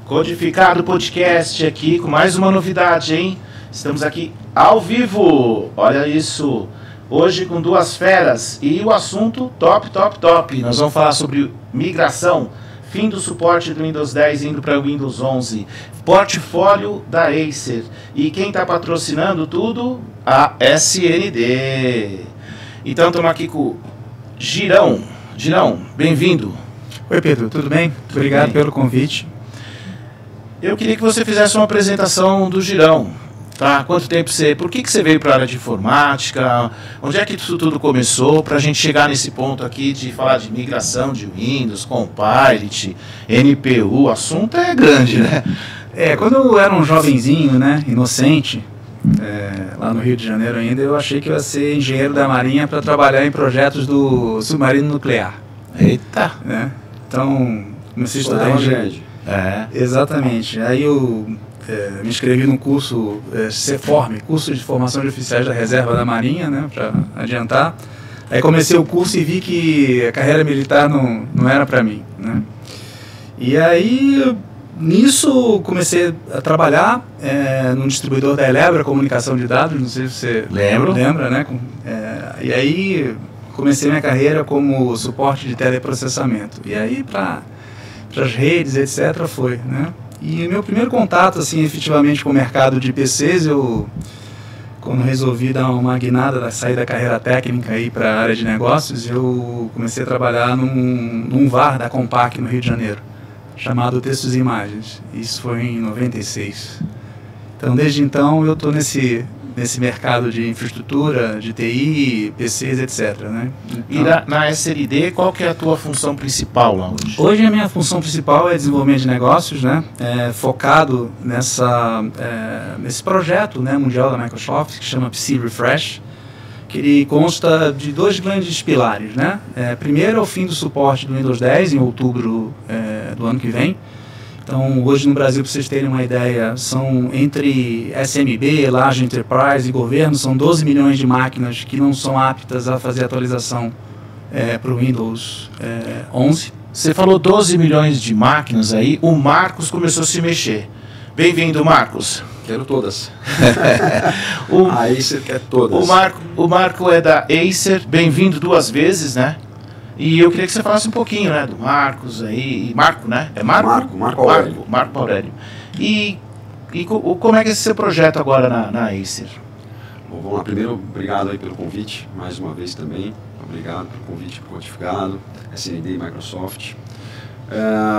Codificado Podcast aqui com mais uma novidade, hein? Estamos aqui ao vivo, olha isso, hoje com duas feras e o assunto top. Nós vamos falar sobre migração, fim do suporte do Windows 10 indo para o Windows 11, portfólio da Acer e quem está patrocinando tudo? A SND. Então estamos aqui com o Girão. Girão, bem-vindo. Oi Pedro, tudo bem? Muito obrigado pelo convite. Eu queria que você fizesse uma apresentação do Girão, tá? Quanto tempo você... Por que você veio para a área de informática? Onde é que isso tudo começou? Para a gente chegar nesse ponto aqui de falar de migração de Windows, Compilot, NPU, o assunto é grande, né? Quando eu era um jovenzinho, né, inocente, lá no Rio de Janeiro ainda, eu achei que eu ia ser engenheiro da Marinha para trabalhar em projetos do submarino nuclear. Eita! Né? Então, comecei a estudar engenharia. Exatamente. Aí eu me inscrevi no curso CFORM, curso de formação de oficiais da reserva da Marinha, né, para adiantar. Aí comecei o curso e vi que a carreira militar não era para mim, né. E aí, nisso, comecei a trabalhar num distribuidor da Elebra, comunicação de dados, não sei se você lembra, né. E aí, comecei minha carreira como suporte de teleprocessamento. E aí, para as redes, etc., foi, né? E meu primeiro contato, assim, efetivamente com o mercado de PCs, quando resolvi dar uma guinada, sair da carreira técnica aí para a área de negócios, eu comecei a trabalhar num VAR da Compaq no Rio de Janeiro, chamado Textos e Imagens. Isso foi em 96. Então, desde então, eu estou nesse mercado de infraestrutura, de TI, PCs, etc. Né? Então, e na SLD, qual que é a tua função principal lá hoje? Hoje a minha função principal é desenvolvimento de negócios, né? Focado nesse projeto, né, mundial da Microsoft, que chama PC Refresh, que ele consta de dois grandes pilares. Né? Primeiro é o fim do suporte do Windows 10, em outubro do ano que vem. Então, hoje no Brasil, para vocês terem uma ideia, são entre SMB, Large Enterprise e governo, são 12 milhões de máquinas que não são aptas a fazer atualização para o Windows 11. Você falou 12 milhões de máquinas aí, o Marcos começou a se mexer. Bem-vindo, Marcos. Quero todas. A Acer quer todas. O Marco é da Acer, bem-vindo duas vezes, né? E eu queria que você falasse um pouquinho, né, do Marcos aí, Marco, né? É Marco? Marco Aurélio. Marco Aurélio. E como é que é esse seu projeto agora na Acer? Bom, vamos lá. Primeiro, obrigado aí pelo convite, mais uma vez também. Obrigado pelo convite Codificado, SND e Microsoft.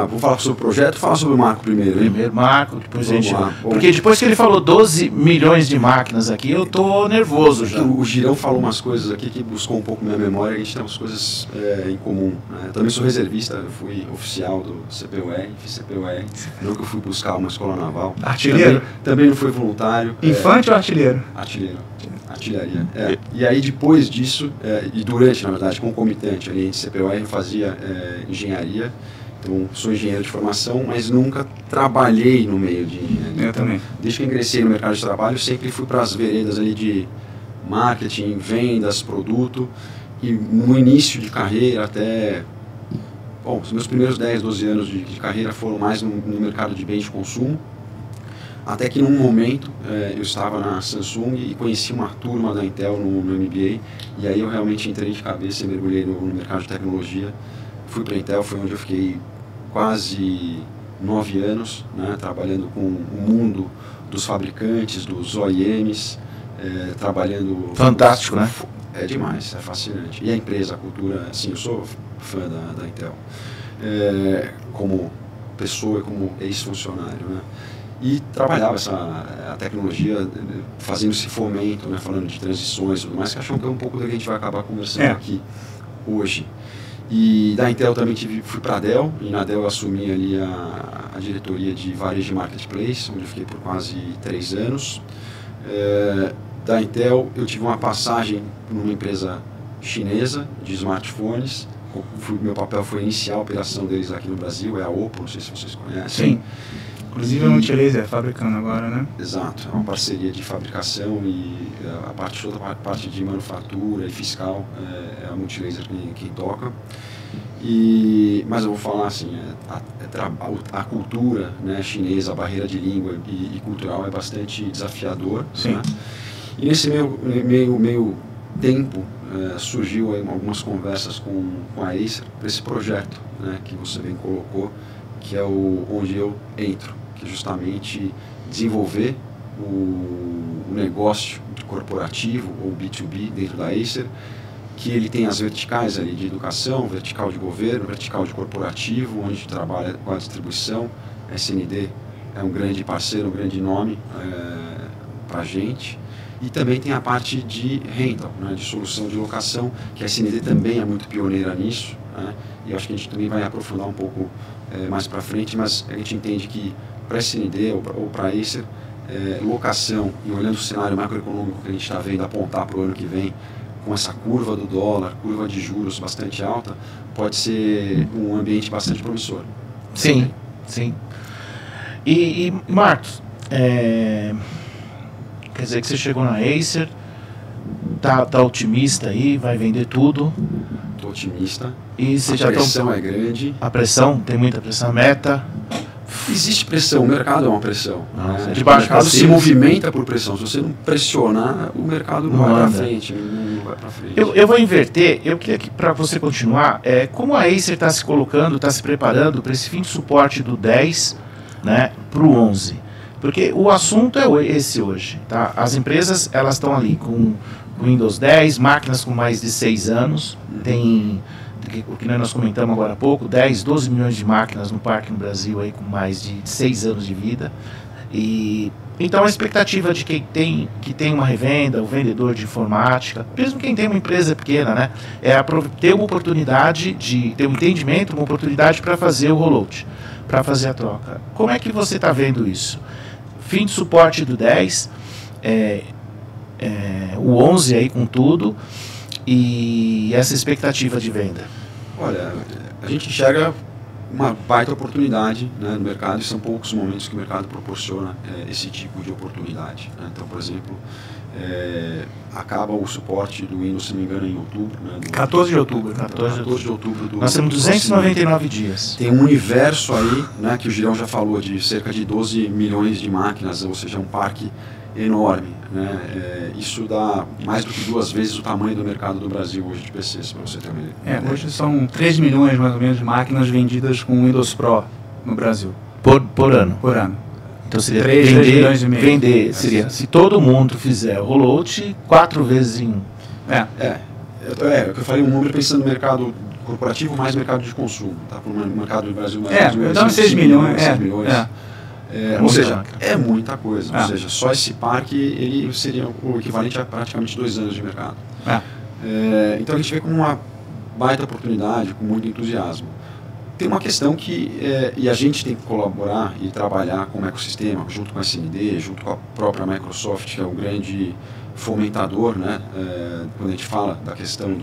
Vou falar sobre o projeto, falar sobre o Marco primeiro. Primeiro Marco, depois a gente... Porque depois que ele falou 12 milhões de máquinas aqui, eu tô nervoso já. O Girão falou umas coisas aqui que buscou um pouco minha memória, a gente tem umas coisas em comum. Né? Também sou reservista, eu fui oficial do CPUR, fiz CPUR, não que eu fui buscar uma escola naval. Artilheiro? Também não fui voluntário. Infante ou artilheiro? Artilheiro. Artilharia. E aí depois disso, e durante, na verdade, concomitante ali em CPUR, eu fazia engenharia. Então, sou engenheiro de formação, mas nunca trabalhei no meio de engenharia. Eu também. Desde que eu ingressei no mercado de trabalho, sempre fui para as veredas ali de marketing, vendas, produto. E no início de carreira até... Bom, os meus primeiros 10, 12 anos de carreira foram mais no mercado de bens de consumo. Até que num momento eu estava na Samsung e conheci uma turma da Intel no MBA. E aí eu realmente entrei de cabeça e mergulhei no mercado de tecnologia. Fui para a Intel, foi onde eu fiquei quase 9 anos, né, trabalhando com o mundo dos fabricantes, dos OEMs, trabalhando... Fantástico, né? É demais, é fascinante. E a empresa, a cultura, assim, eu sou fã da Intel, como pessoa e como ex-funcionário, né? E trabalhava a tecnologia, fazendo esse fomento, né, falando de transições e tudo mais, que acho que é um pouco do que a gente vai acabar conversando aqui hoje. E da Intel também fui para a Dell, e na Dell eu assumi ali a diretoria de varejo de marketplace, onde eu fiquei por quase 3 anos. Da Intel eu tive uma passagem numa empresa chinesa de smartphones. Meu papel foi iniciar a operação deles aqui no Brasil, é a Oppo, não sei se vocês conhecem. Sim. Inclusive a Multilaser fabricando agora, né? Exato, é uma parceria de fabricação e toda a parte de manufatura e fiscal é a Multilaser quem toca. Mas eu vou falar assim, a cultura, né, chinesa, a barreira de língua e cultural é bastante desafiador. Né? E nesse meio tempo surgiu aí algumas conversas com a Acer para esse projeto, né, que você bem colocou, que é onde eu entro, que é justamente desenvolver o negócio corporativo ou B2B dentro da Acer, que ele tem as verticais ali de educação, vertical de governo, vertical de corporativo, onde a gente trabalha com a distribuição. A SND é um grande parceiro, um grande nome para a gente. E também tem a parte de rental, né, de solução de locação, que a SND também é muito pioneira nisso, né, e eu acho que a gente também vai aprofundar um pouco mais para frente, mas a gente entende que para a SND ou para a Acer, locação, e olhando o cenário macroeconômico que a gente está vendo apontar para o ano que vem, com essa curva do dólar, curva de juros bastante alta, pode ser um ambiente bastante promissor. Sim, sim. E Marcos, quer dizer que você chegou na Acer, tá otimista aí, vai vender tudo. Estou otimista. E você a pressão é grande. A pressão, tem muita pressão, meta. Existe pressão, o mercado é uma pressão. Nossa, o mercado se movimenta por pressão. Se você não pressionar, o mercado não vai para frente. Não vai para frente. Eu vou inverter. Eu queria que, para você continuar, como a Acer está se colocando, está se preparando para esse fim de suporte do 10, né, para o 11. Porque o assunto é esse hoje. Tá? As empresas elas estão ali com Windows 10, máquinas com mais de 6 anos, tem... o que nós comentamos agora há pouco, 10, 12 milhões de máquinas no parque no Brasil aí, com mais de 6 anos de vida. E então a expectativa de quem tem uma revenda, o vendedor de informática, mesmo quem tem uma empresa pequena, né, é ter uma oportunidade de ter um entendimento, uma oportunidade para fazer o rollout, para fazer a troca. Como é que você está vendo isso? Fim de suporte do 10, o 11 aí com tudo, e essa expectativa de venda? Olha, a gente enxerga uma baita oportunidade, né, no mercado, e são poucos momentos que o mercado proporciona esse tipo de oportunidade. Né? Então, por exemplo, acaba o suporte do Windows, se não me engano, em outubro. Né, 14 de outubro. 14 de outubro. Nós temos 299 dias. Tem um universo aí, né, que o Girão já falou, de cerca de 12 milhões de máquinas, ou seja, um parque enorme. Né? Isso dá mais do que 2 vezes o tamanho do mercado do Brasil hoje de PCs, para você ter uma ideia. Hoje são 3 milhões mais ou menos de máquinas vendidas com Windows Pro no Brasil. Por ano? Por ano. Então seria 3 milhões e meio. Vender seria, se todo mundo fizer o rollout, 4 vezes em 1. O que eu falei, um número pensando no mercado corporativo mais mercado de consumo. Tá? Para o mercado do Brasil, dá uns 6 milhões. 6 milhões. Ou seja, é muita coisa. Ou seja, só esse parque ele seria o equivalente a praticamente 2 anos de mercado. Então a gente vê como uma baita oportunidade, com muito entusiasmo. Tem uma questão que, e a gente tem que colaborar e trabalhar como ecossistema, junto com a SND, junto com a própria Microsoft, que é o grande fomentador, né, quando a gente fala da questão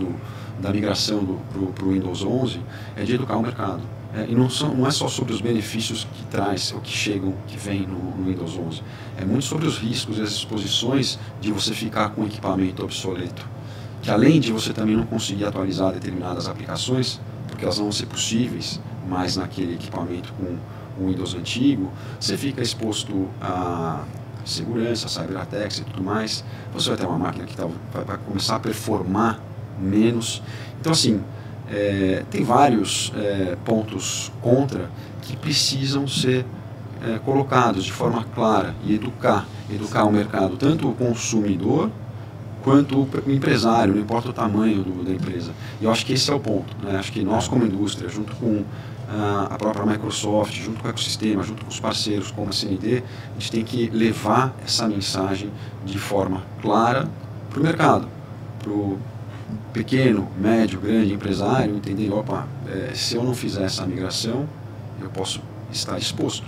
da migração para o Windows 11, é de educar o mercado. E não é só sobre os benefícios que traz, ou que vem no Windows 11. É muito sobre os riscos e as exposições de você ficar com equipamento obsoleto. Que além de você também não conseguir atualizar determinadas aplicações, porque elas não vão ser possíveis mais naquele equipamento com o Windows antigo, você fica exposto a segurança, cyberattacks e tudo mais. Você vai ter uma máquina que vai começar a performar menos. Então, assim, tem vários pontos contra que precisam ser colocados de forma clara e educar o mercado, tanto o consumidor quanto o empresário, não importa o tamanho da empresa. E eu acho que esse é o ponto. Né? Acho que nós, como indústria, junto com a própria Microsoft, junto com o ecossistema, junto com os parceiros como a CND, a gente tem que levar essa mensagem de forma clara para o mercado, para o pequeno, médio, grande empresário entender, se eu não fizer essa migração, eu posso estar exposto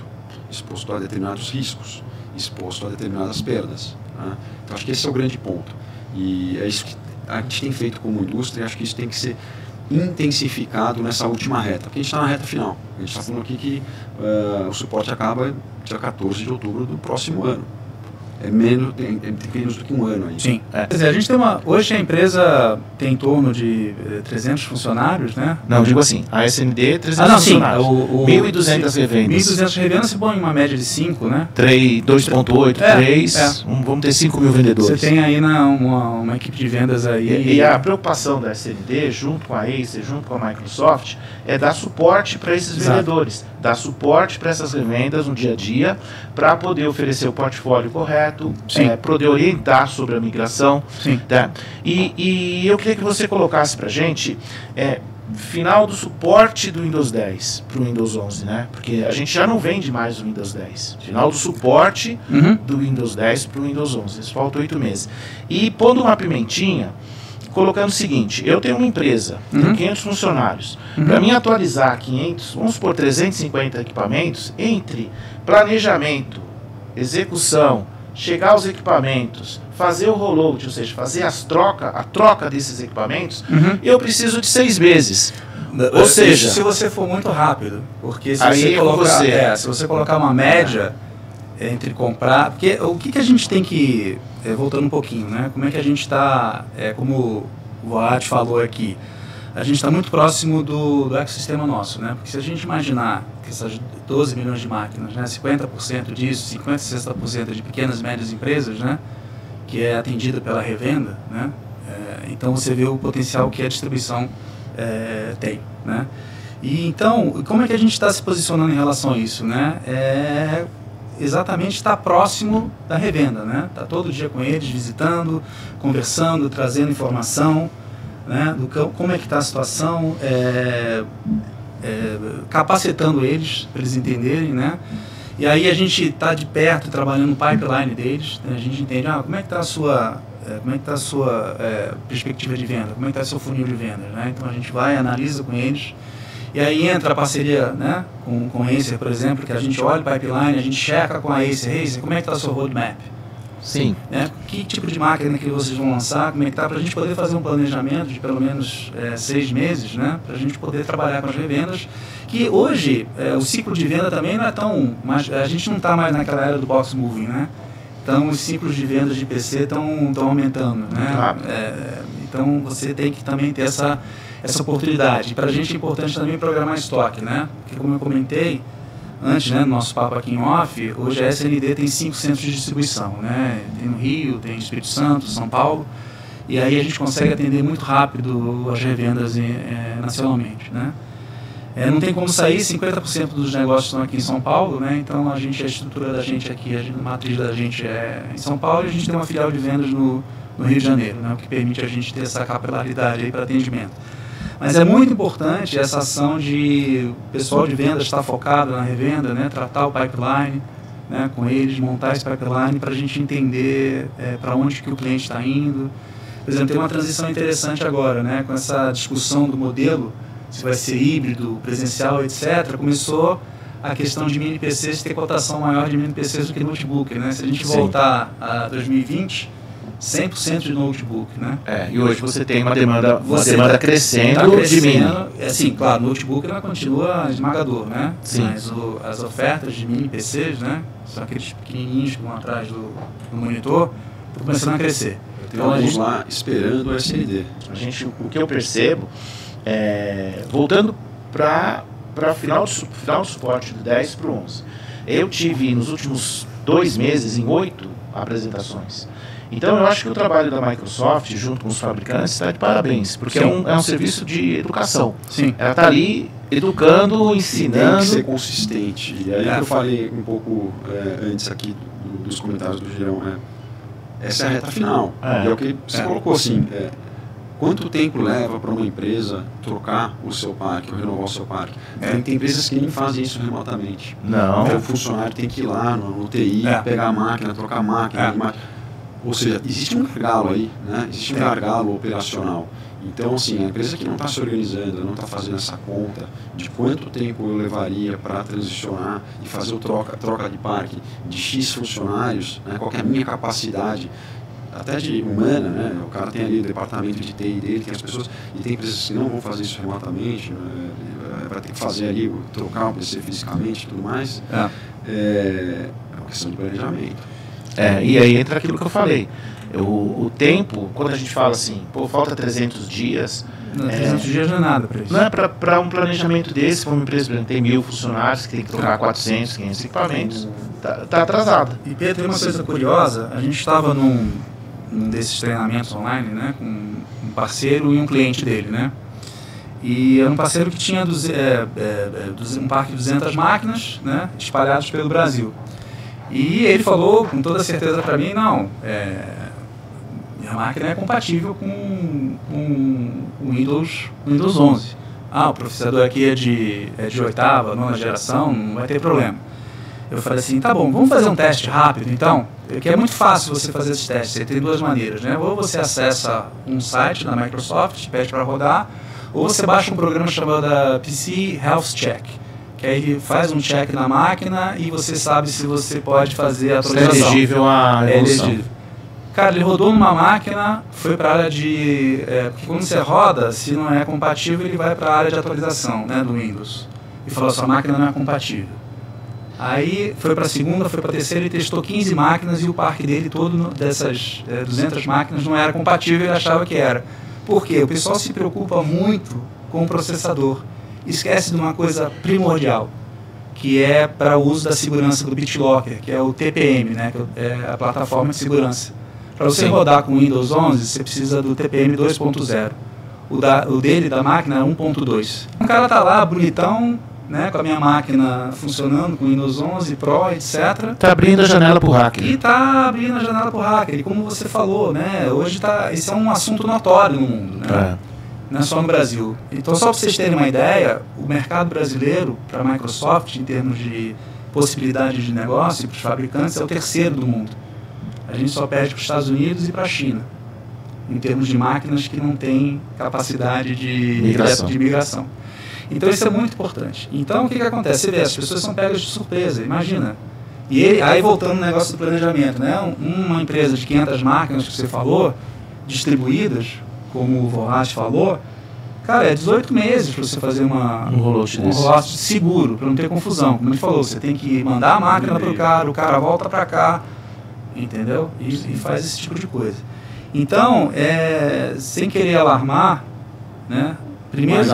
a determinados riscos, exposto a determinadas perdas. Né? Então acho que esse é o grande ponto. E é isso que a gente tem feito como indústria, e acho que isso tem que ser intensificado nessa última reta, porque a gente está na reta final. A gente está falando aqui que o suporte acaba dia 14 de outubro do próximo ano. é menos do que um ano aí. Sim. Quer dizer, a gente tem hoje a empresa tem em torno de 300 funcionários, né? Não, digo assim, a SND 300 funcionários. 1.200 revendas. 1.200 revendas, você põe uma média de 5, né? 2.8, 3, vamos ter 5 mil vendedores. Você tem aí uma equipe de vendas aí. E a preocupação da SND, junto com a Acer, junto com a Microsoft, é dar suporte para esses vendedores, dar suporte para essas revendas no dia a dia, para poder oferecer o portfólio correto, poder orientar sobre a migração. Sim. Tá? E eu queria que você colocasse para a gente final do suporte do Windows 10 para o Windows 11, né? Porque a gente já não vende mais o Windows 10. Final do suporte do Windows 10 para o Windows 11. Isso falta 8 meses. E pondo uma pimentinha, colocando o seguinte, eu tenho uma empresa, tenho 500 funcionários. Para mim atualizar 500, vamos supor 350 equipamentos, entre planejamento, execução, chegar aos equipamentos, fazer o rollout, ou seja, fazer a troca desses equipamentos, eu preciso de 6 meses. Ou seja, se você for muito rápido, porque se você colocar uma média entre comprar, porque o que a gente tem que, voltando um pouquinho, né? Como é que a gente está, como o Voat falou aqui, a gente está muito próximo do ecossistema nosso, né? Porque se a gente imaginar que essas 12 milhões de máquinas, né, 50% disso, 50%, 60% de pequenas e médias empresas, né, que é atendida pela revenda, né? Então você vê o potencial que a distribuição tem, né? E então, como é que a gente está se posicionando em relação a isso, né? Exatamente estar próximo da revenda, né? Tá todo dia com eles, visitando, conversando, trazendo informação, né? Como é que está a situação, capacitando eles para eles entenderem, né? E aí a gente está de perto trabalhando no pipeline deles, né? A gente entende como é que está a sua perspectiva de venda, como é que está o seu funil de vendas, né? Então a gente vai, analisa com eles. E aí entra a parceria, né, com a Acer, por exemplo, que a gente olha o pipeline, a gente checa com a Acer, como é que está o seu roadmap? Sim. Né? Que tipo de máquina que vocês vão lançar, como é que está, para a gente poder fazer um planejamento de pelo menos 6 meses, né, para a gente poder trabalhar com as revendas, que hoje o ciclo de venda também não é tão, a gente não está mais naquela era do box moving, né? Então os ciclos de vendas de PC estão aumentando, né? Então você tem que também ter essa oportunidade. Para a gente é importante também programar estoque, né? Porque como eu comentei antes, né, no nosso papo aqui em off, hoje a SND tem 5 centros de distribuição, né? Tem no Rio, tem no Espírito Santo, São Paulo, e aí a gente consegue atender muito rápido as revendas nacionalmente, né? Não tem como sair, 50% dos negócios estão aqui em São Paulo, né? Então a estrutura da gente aqui, a matriz da gente é em São Paulo, e a gente tem uma filial de vendas no Rio de Janeiro, né? O que permite a gente ter essa capilaridade aí para atendimento. Mas é muito importante essa ação de o pessoal de vendas estar focado na revenda, né? Tratar o pipeline, né, com eles, montar esse pipeline para a gente entender para onde que o cliente está indo. Por exemplo, tem uma transição interessante agora, né, com essa discussão do modelo, se vai ser híbrido, presencial, etc. Começou a questão de mini PCs ter cotação maior de mini PCs do que notebook, né? Se a gente voltar a 2020, 100% de notebook, né? E hoje você tem uma demanda crescendo de mini. Sim, claro, notebook ela continua esmagador, né? Sim. Mas as ofertas de mini PCs, né? São aqueles pequenininhos que vão atrás do monitor, estão começando a crescer. Tem alguns lá esperando o SND. O que eu percebo, voltando para final do suporte do 10 para o 11, eu tive nos últimos 2 meses em 8 apresentações. Então eu acho que o trabalho da Microsoft junto com os fabricantes está de parabéns, porque é um serviço de educação. Sim. Ela está ali educando, ensinando. Tem que ser consistente. E aí eu falei um pouco antes aqui dos comentários do Girão, essa é a reta final. É o que você colocou assim, quanto tempo leva para uma empresa trocar o seu parque, ou renovar o seu parque? Tem empresas que nem fazem isso remotamente. Não. Então, o funcionário tem que ir lá no TI, pegar a máquina, trocar a máquina. Ou seja, existe um gargalo aí, né? Existe um gargalo operacional. Então, assim, a empresa que não está se organizando, não está fazendo essa conta de quanto tempo eu levaria para transicionar e fazer o troca de parque de X funcionários, né? Qual que é a minha capacidade, até de humana, né? O cara tem ali o departamento de TI dele, tem as pessoas, e tem empresas que não vão fazer isso remotamente, vai ter que fazer ali, trocar o PC fisicamente e tudo mais. É uma questão de planejamento. E aí entra aquilo que eu falei. O tempo, quando a gente fala assim, falta 300 dias... Não, 300 dias não é nada para isso. Não é para um planejamento desse, para uma empresa que tem 1.000 funcionários, que tem que trocar 400, 500 equipamentos, está atrasada. E Pedro, tem uma coisa curiosa, a gente estava num desses treinamentos online, né, com um parceiro e um cliente dele, né? E era um parceiro que tinha um parque de 200 máquinas, né, espalhados pelo Brasil. E ele falou com toda certeza para mim, não, minha máquina é compatível com o Windows 11. O processador aqui é de 8ª, 9ª geração, não vai ter problema. Eu falei assim, tá bom, vamos fazer um teste rápido então, que é muito fácil você fazer esse teste. Você tem duas maneiras, né? Ou você acessa um site da Microsoft, pede para rodar, ou você baixa um programa chamado PC Health Check, que aí ele faz um check na máquina e você sabe se você pode fazer a atualização. É elegível à evolução. Cara, ele rodou numa máquina, foi para a área de... porque quando você roda, se não é compatível, ele vai para a área de atualização, né, do Windows. E falou, sua máquina não é compatível. Aí foi para a segunda, foi para a terceira, ele testou 15 máquinas e o parque dele todo, dessas 200 máquinas, não era compatível, ele achava que era. Por quê? O pessoal se preocupa muito com o processador. Esquece de uma coisa primordial, que é para o uso da segurança do BitLocker, que é o TPM, né, que é a plataforma de segurança. Para você rodar com o Windows 11, você precisa do TPM 2.0. O dele, da máquina, é 1.2. O cara tá lá, bonitão, né, com a minha máquina funcionando, com o Windows 11 Pro, etc. Está abrindo a janela para o hacker. E está abrindo a janela para o hacker. E como você falou, né, hoje esse é um assunto notório no mundo, né? Não é só no Brasil. Então, só para vocês terem uma ideia, o mercado brasileiro para a Microsoft, em termos de possibilidade de negócio para os fabricantes, é o terceiro do mundo. A gente só perde para os Estados Unidos e para a China, em termos de máquinas que não têm capacidade de migração. Então, isso é muito importante. Então, o que acontece? Você vê, as pessoas são pegas de surpresa, imagina. E aí, voltando no negócio do planejamento, né? Uma empresa de 500 máquinas que você falou, distribuídas, como o Vorrat falou, cara, é 18 meses para você fazer um rollout seguro, para não ter confusão. Como ele falou, você tem que mandar a máquina para o cara volta para cá, entendeu? E faz esse tipo de coisa. Então, sem querer alarmar, né? Primeiro,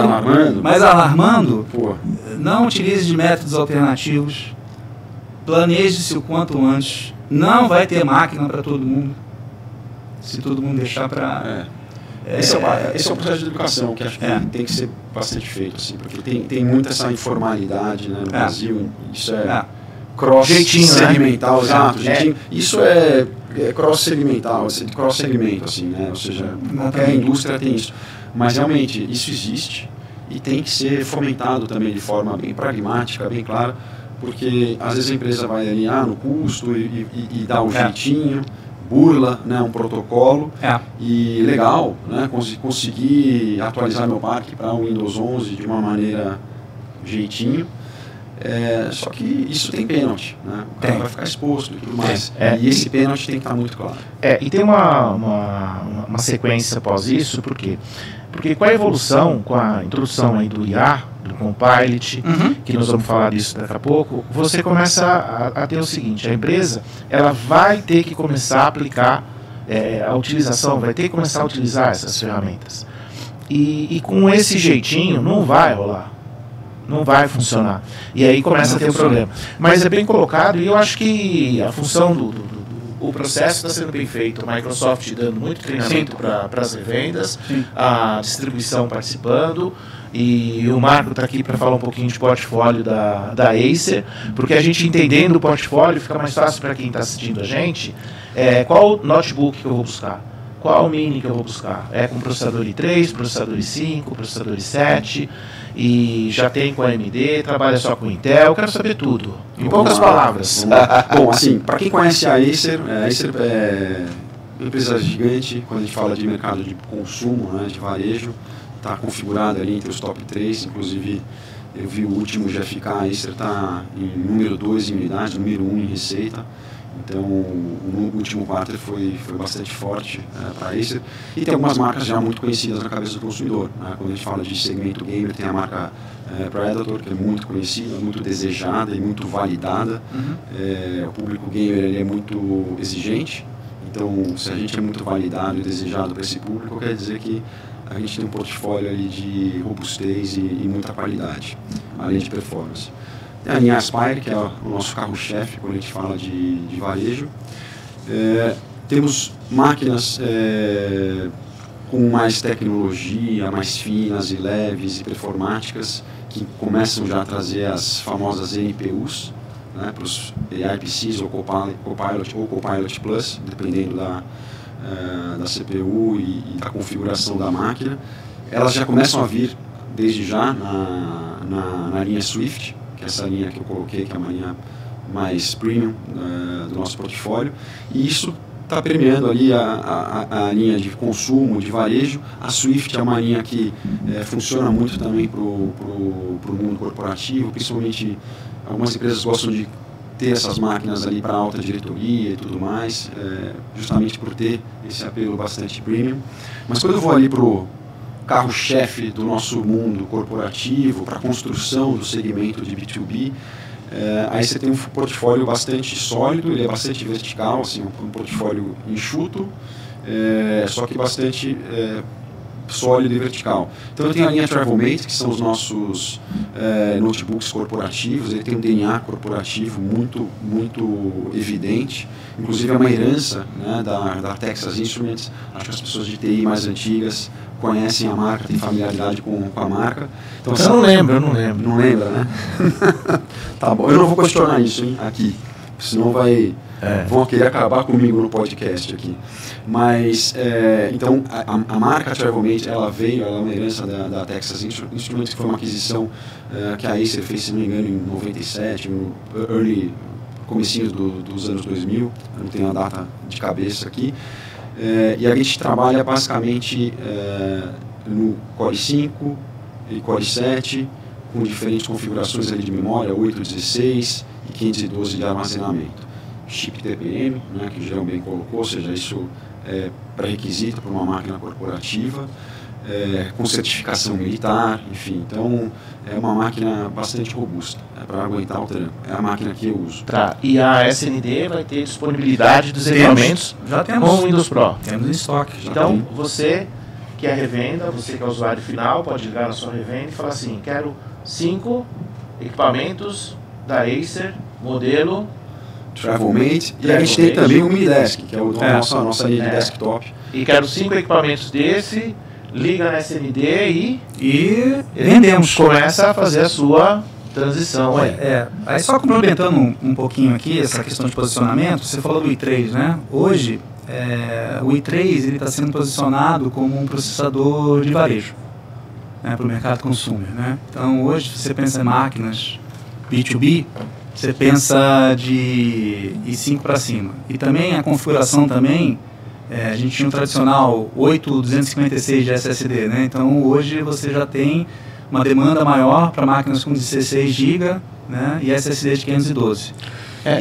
mas alarmando, não utilize de métodos alternativos, planeje-se o quanto antes, não vai ter máquina para todo mundo, se todo mundo deixar para... Esse é o processo de educação que acho que tem que ser bastante feito, assim, porque tem muita essa informalidade, né, no Brasil, isso cross-segmental, né? Exato, isso é cross-segmental, cross-segmento, assim, né, ou seja, qualquer indústria tem isso. Mas realmente isso existe e tem que ser fomentado também de forma bem pragmática, bem clara, porque às vezes a empresa vai alinhar no custo e dá um jeitinho, burla, né, um protocolo e legal, né, conseguir atualizar meu parque para o Windows 11 de uma maneira jeitinho. Só que isso tem pênalti, né? O cara vai ficar exposto e tudo mais. E esse pênalti tem que estar muito claro. E tem uma sequência após isso, por quê? Porque com a evolução, com a introdução aí do IA, do Copilot, que nós vamos falar disso daqui a pouco, você começa a ter o seguinte, a empresa ela vai ter que começar a aplicar a utilização, vai ter que começar a utilizar essas ferramentas. E com esse jeitinho não vai rolar. Não vai funcionar. E aí começa a ter um problema. Mas é bem colocado e eu acho que a função o processo está sendo bem feito. A Microsoft dando muito treinamento para as revendas, a distribuição participando, e o Marco está aqui para falar um pouquinho de portfólio da Acer, porque a gente entendendo o portfólio fica mais fácil para quem está assistindo a gente, qual notebook que eu vou buscar, qual mini que eu vou buscar, com processador i3, processador i5, processador i7, e já tem com a AMD, trabalha só com Intel, quero saber tudo, em poucas palavras. Bom, assim, para quem conhece a Acer é uma empresa gigante, quando a gente fala de mercado de consumo, né, de varejo, está configurada ali entre os top 3, inclusive eu vi o último GFK, a Acer está em número 2 em unidade, número 1 em receita, Então, no último quarto foi bastante forte para a Acer. E tem algumas marcas já muito conhecidas na cabeça do consumidor. Né? Quando a gente fala de segmento gamer, tem a marca Predator, que é muito conhecida, muito desejada e muito validada. O público gamer ele é muito exigente. Então, se a gente é muito validado e desejado para esse público, quer dizer que a gente tem um portfólio ali de robustez e muita qualidade, além de performance. Tem a linha Aspire, que é o nosso carro-chefe quando a gente fala de varejo. Temos máquinas com mais tecnologia, mais finas e leves e performáticas, que começam já a trazer as famosas NPUs, né, para os AI PCs ou Copilot Plus, dependendo da CPU e da configuração da máquina. Elas já começam a vir desde já na linha Swift, que é essa linha que eu coloquei, que é uma linha mais premium do nosso portfólio, e isso está permeando ali a linha de consumo, de varejo. A Swift é uma linha que funciona muito também para o mundo corporativo, principalmente algumas empresas gostam de ter essas máquinas ali para alta diretoria e tudo mais, justamente por ter esse apelo bastante premium. Mas quando eu vou ali para o carro-chefe do nosso mundo corporativo, para a construção do segmento de B2B, aí você tem um portfólio bastante sólido, ele é bastante vertical, assim, um portfólio enxuto, só que bastante sólido e vertical. Então eu tenho a linha Travelmate, que são os nossos notebooks corporativos. Ele tem um DNA corporativo muito, muito evidente, inclusive é uma herança, né, da Texas Instruments. Acho que as pessoas de TI mais antigas conhecem a marca, têm familiaridade com a marca. Então, eu não lembro. Não lembra, né? Tá bom, eu não vou questionar isso, hein, aqui, senão vão querer acabar comigo no podcast aqui. Mas, então, a marca Travelmate, ela é uma herança da Texas Instruments, que foi uma aquisição que a Acer fez, se não me engano, em 97, no comecinho dos anos 2000, eu não tenho a data de cabeça aqui. E a gente trabalha basicamente no Core 5 e Core 7, com diferentes configurações ali de memória, 8, 16 e 512 de armazenamento. Chip TPM, né, que o Gerão bem colocou, ou seja, isso é pré-requisito para uma máquina corporativa, com certificação militar, enfim. Então, é uma máquina bastante robusta, para aguentar o tranco. É a máquina que eu uso. Tá, e a SND vai ter disponibilidade dos equipamentos com o Windows Pro? Temos em estoque. Então, você que é revenda, você que é usuário final, pode ligar na sua revenda e falar assim, quero 5 equipamentos da Acer, modelo Travelmate, e a gente tem também o Minidesk, que é a nossa linha de desktop. E quero 5 equipamentos desse, liga na SND e vendemos. Começa a fazer a sua transição aí. Aí só complementando um pouquinho aqui essa questão de posicionamento, você falou do i3, né? Hoje, o i3 está sendo posicionado como um processador de varejo, né, para o mercado consumer, né? Então, hoje, se você pensa em máquinas B2B, você pensa de i5 para cima. E também a configuração também, a gente tinha um tradicional 8.256 de SSD, né? Então hoje você já tem uma demanda maior para máquinas com 16 GB, né? E SSD de 512.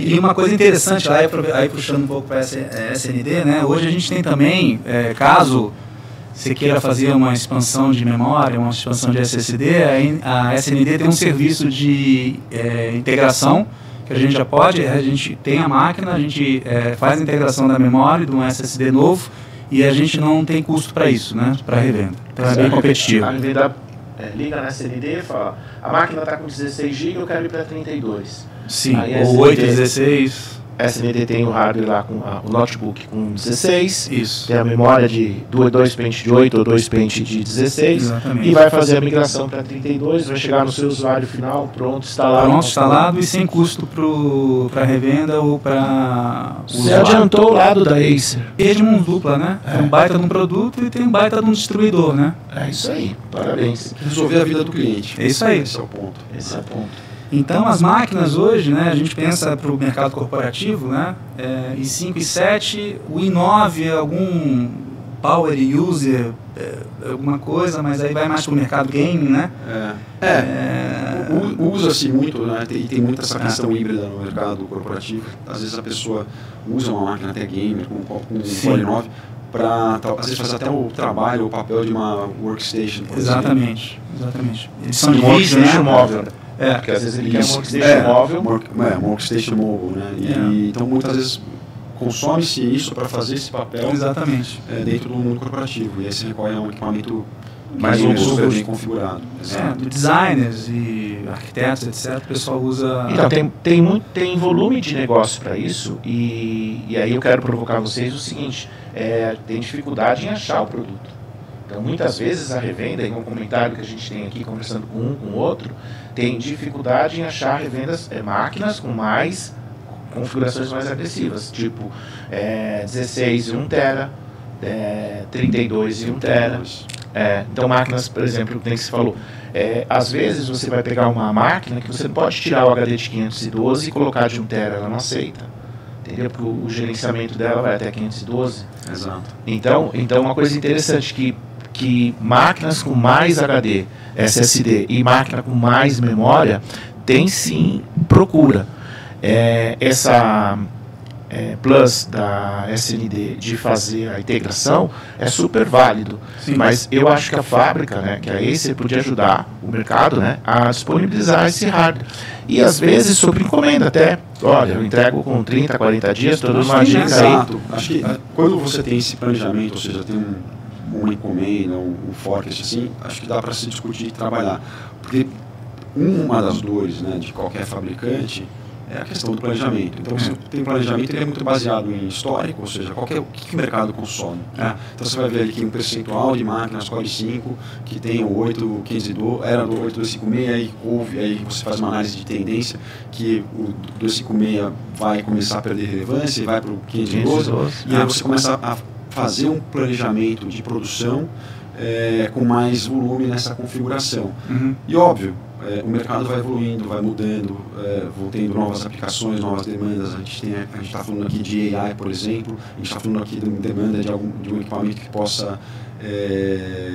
E uma coisa interessante, aí puxando um pouco para a SND, né? Hoje a gente tem também, caso você queira fazer uma expansão de memória, uma expansão de SSD, a SND tem um serviço de integração, que a gente já pode, a gente tem a máquina, a gente faz a integração da memória de um SSD novo e a gente não tem custo para isso, né, para revenda. Então é bem competitivo. A revenda liga na SND e fala, a máquina está com 16 GB, eu quero ir para 32. Sim, ou 8, 16... A SND tem o hardware lá, o notebook com 16, isso. Tem a memória de 2 pentes de 8 ou 2 pentes de 16, exatamente. E vai fazer a migração para 32, vai chegar no seu usuário final, pronto, instalado. Pronto, instalado e sem custo para revenda ou para Você adiantou o lado da Acer. E de mão dupla, né? Tem um baita de um produto e tem um baita de um distribuidor, né? É isso aí, parabéns. Resolver a vida do cliente. É isso aí. Esse é o ponto. Esse é o ponto. Então, as máquinas hoje, né, a gente pensa para o mercado corporativo, né, i5 e 7, o i9 é algum power user, alguma coisa, mas aí vai mais para o mercado gaming, né? Usa-se muito, né? E tem muita essa questão híbrida no mercado corporativo. Às vezes a pessoa usa uma máquina até gamer, com um Core 9, para, às vezes, fazer até o trabalho, o papel de uma workstation. Exatamente. Eles são de workstation móvel. Porque às vezes ele quer um workstation móvel. Um workstation móvel, né? Então, muitas vezes, consome-se isso para fazer esse papel dentro do mundo corporativo. E aí se recorre a um equipamento mais super bem configurado. Designers e arquitetos, etc. O pessoal usa... Então, tem volume de negócio para isso, e aí eu quero provocar vocês o seguinte, tem dificuldade em achar o produto. Então, muitas vezes a revenda, em um comentário que a gente tem aqui, conversando com um com o outro, tem dificuldade em achar revendas, máquinas com mais configurações mais agressivas, tipo 16 e 1 tera, 32 e 1 tera. Então, máquinas, por exemplo, que se falou, às vezes você vai pegar uma máquina que você não pode tirar o HD de 512 e colocar de 1 tera, ela não aceita. Entendeu? Porque o gerenciamento dela vai até 512. Exato. Então uma coisa interessante que máquinas com mais HD, SSD e máquina com mais memória tem sim procura. Essa plus da SND de fazer a integração é super válido. Sim. Mas eu acho que a fábrica, né, que a Acer podia ajudar o mercado, né, a disponibilizar esse hardware. E às vezes sobre encomenda até. Olha, eu entrego com 30, 40 dias, toda uma dica aí. Exato. Acho que quando você tem esse planejamento, ou seja, tem uma encomenda, um forecast assim, acho que dá para se discutir e trabalhar. Porque uma das dores, né, de qualquer fabricante é a questão do planejamento. Então, você tem um planejamento, ele é muito baseado em histórico, ou seja, o que o mercado consome. Né? Então, você vai ver ali que um percentual de máquinas Core 5 que tem o 8512, era do 8256, aí você faz uma análise de tendência que o 256 vai começar a perder relevância e vai para o 512, e aí você começa a fazer um planejamento de produção com mais volume nessa configuração. E óbvio, o mercado vai evoluindo, vai mudando, vão tendo novas aplicações, novas demandas. A gente está falando aqui de AI, por exemplo, a gente está falando aqui de uma demanda de um equipamento que possa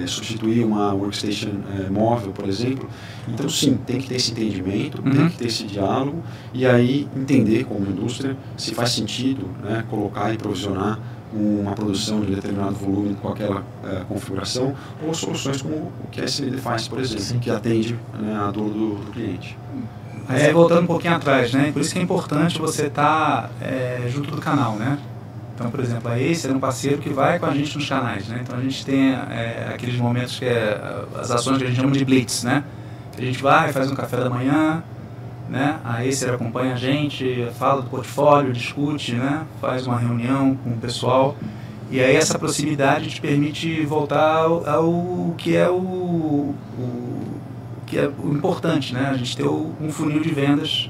substituir uma workstation móvel, por exemplo. Então, sim, tem que ter esse entendimento, tem que ter esse diálogo, e aí entender como indústria se faz sentido, né, colocar e provisionar uma produção de determinado volume com aquela configuração, ou soluções como o que a SND faz, por exemplo, que atende, né, a dor do cliente. Mas voltando um pouquinho atrás, né? Por isso que é importante você estar junto do canal, né? Então, por exemplo, a Acer é um parceiro que vai com a gente nos canais, né? Então a gente tem aqueles momentos que as ações que a gente chama de blitz, né? A gente vai, faz um café da manhã, né? A Acer acompanha a gente, fala do portfólio, discute, né? Faz uma reunião com o pessoal, e aí essa proximidade te permite voltar ao que é o importante, né? A gente ter um funil de vendas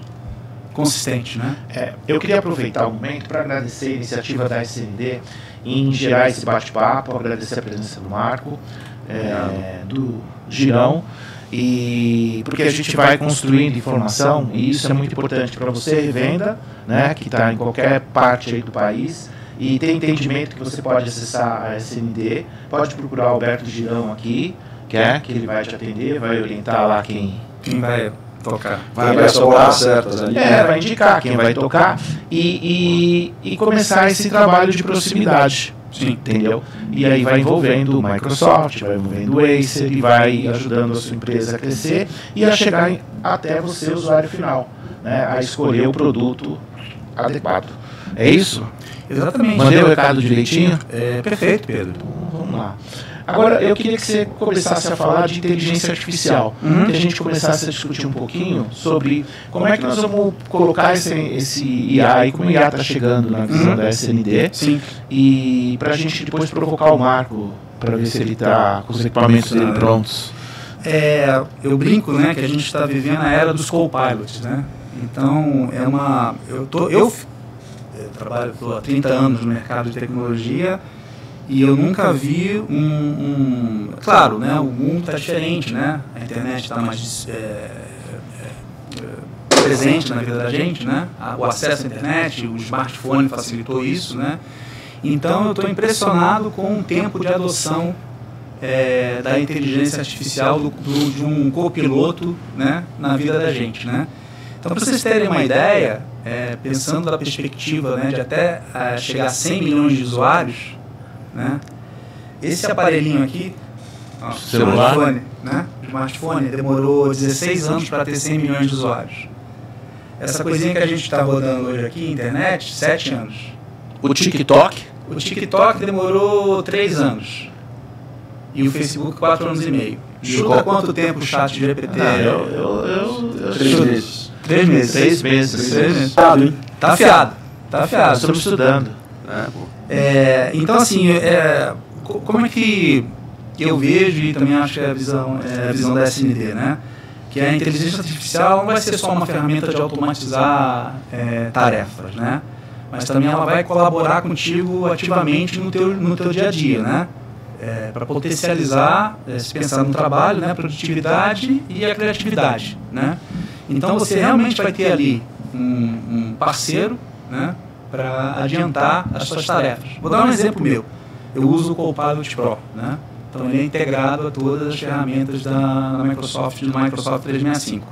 consistente, né? Eu queria aproveitar o momento para agradecer a iniciativa da SND em gerar esse bate-papo, agradecer a presença do Marco, do Girão, e porque a gente vai construindo informação, e isso é muito importante para você, revenda, né, que está em qualquer parte aí do país, e tem entendimento que você pode acessar a SND, pode procurar o Alberto Girão aqui, que ele vai te atender, vai orientar lá quem vai tocar. Vai tocar certas ali. Vai indicar quem vai tocar e começar esse trabalho de proximidade. Sim. Entendeu? E aí vai envolvendo o Microsoft, vai envolvendo o Acer e vai ajudando a sua empresa a crescer e a chegar até você, usuário final, né, a escolher o produto adequado. É isso? Exatamente. Mandei o recado direitinho? Perfeito, Pedro. Então, vamos lá. Agora, eu queria que você começasse a falar de inteligência artificial, que a gente começasse a discutir um pouquinho sobre como é que nós vamos colocar esse IA e como o IA está chegando na visão da SND. Sim. E para a gente depois provocar o Marco, para ver se ele está com os equipamentos dele prontos. Eu brinco, né, que a gente está vivendo a era dos co-pilots, né? Então, eu trabalho há 30 anos no mercado de tecnologia, e eu nunca vi claro, né, o mundo está diferente, né? A internet está mais presente na vida da gente, né? O acesso à internet, o smartphone facilitou isso, né? Então eu estou impressionado com o tempo de adoção da inteligência artificial, de um copiloto, né, na vida da gente, né? Então, para vocês terem uma ideia, pensando da perspectiva, né, de até chegar a 100 milhões de usuários, né, esse aparelhinho aqui, ó, celular, né, o smartphone, demorou 16 anos para ter 100 milhões de usuários. Essa coisinha que a gente está rodando hoje aqui, internet, 7 anos. O TikTok? O TikTok demorou 3 anos. E o Facebook 4 anos e meio. Chuta quanto tempo o chat de GPT? 3 meses. 3 meses. 3 meses. 3 meses. Tá afiado. Tá afiado. Nós estamos estudando. Então, assim, como é que eu vejo, e também acho que é a visão da SND, né? Que a inteligência artificial não vai ser só uma ferramenta de automatizar tarefas, né? Mas também ela vai colaborar contigo ativamente no teu dia a dia, né? Para potencializar, se pensar no trabalho, né, a produtividade e a criatividade, né? Então você realmente vai ter ali um parceiro, né, para adiantar as suas tarefas. Vou dar um exemplo meu. Eu uso o Copilot Pro, né? Então ele é integrado a todas as ferramentas da Microsoft, do Microsoft 365.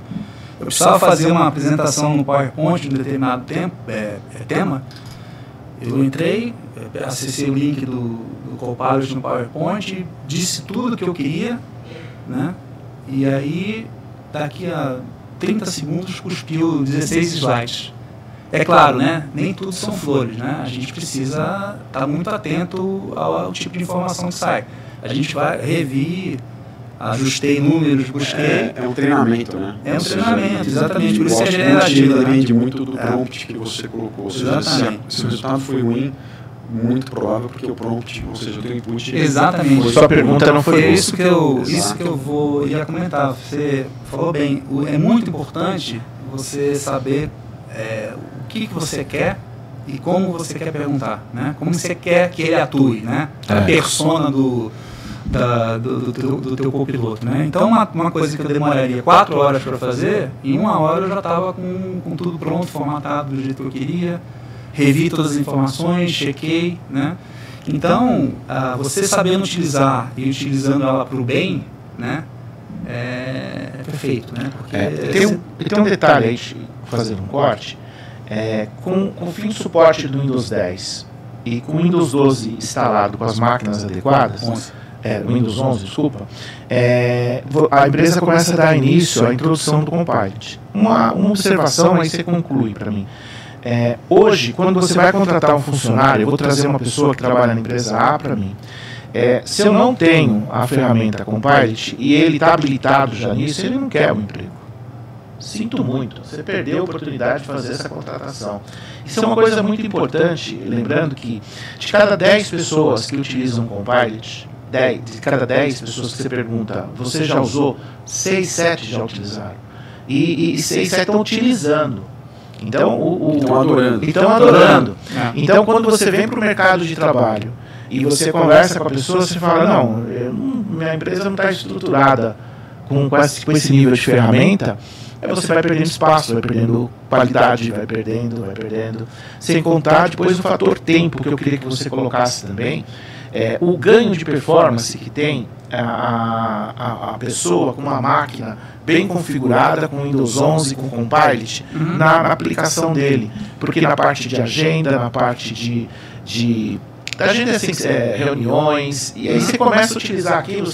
Eu precisava fazer uma apresentação no PowerPoint de um determinado tema. Eu entrei, acessei o link do Copilot no PowerPoint, disse tudo o que eu queria, né? E aí, daqui a 30 segundos, cuspiu 16 slides. É claro, né? Nem tudo são flores, né? A gente precisa estar muito atento ao tipo de informação que sai. A gente vai rever, ajustei números, busquei. É um treinamento, né? É um treinamento, exatamente. Por isso é generativo. Depende muito do prompt que você colocou. Ou seja, se o resultado foi ruim, muito provável porque o prompt, ou seja, o teu input... Exatamente. Sua pergunta não foi isso que eu ia comentar. Você falou bem. É muito importante você saber o que você quer e como você quer perguntar, né? Como você quer que ele atue, né? A persona do teu copiloto, né? Então, uma coisa que eu demoraria 4 horas para fazer, em 1 hora eu já estava com tudo pronto, formatado do jeito que eu queria, revi todas as informações, chequei, né? Então, você sabendo utilizar e utilizando ela para o bem, né? É perfeito, né? Porque tem um detalhe aí, fazendo um corte, com o fim de suporte do Windows 10 e com o Windows 12 instalado com as máquinas adequadas, Windows 11, desculpa, a empresa começa a dar início à introdução do Copilot. Uma observação, aí você conclui para mim. Hoje, quando você vai contratar um funcionário, eu vou trazer uma pessoa que trabalha na empresa A para mim, se eu não tenho a ferramenta Copilot e ele está habilitado já nisso, ele não quer o emprego. Sinto muito, você perdeu a oportunidade de fazer essa contratação. Isso é uma coisa muito importante, lembrando que de cada 10 pessoas que utilizam Copilot, de cada 10 pessoas que você pergunta, você já usou? 6, 7 já utilizaram. E 6, 7 estão utilizando. Então, estão adorando. Então, quando você vem para o mercado de trabalho e você conversa com a pessoa, você fala, minha empresa não está estruturada com esse nível de ferramenta, você vai perdendo espaço, vai perdendo qualidade, vai perdendo. Sem contar depois o fator tempo, que eu queria que você colocasse também. O ganho de performance que tem a pessoa com uma máquina bem configurada, com Windows 11, com Copilot, na aplicação dele. Porque na parte de agenda, na parte de agenda, reuniões, e aí você começa a utilizar aquilo,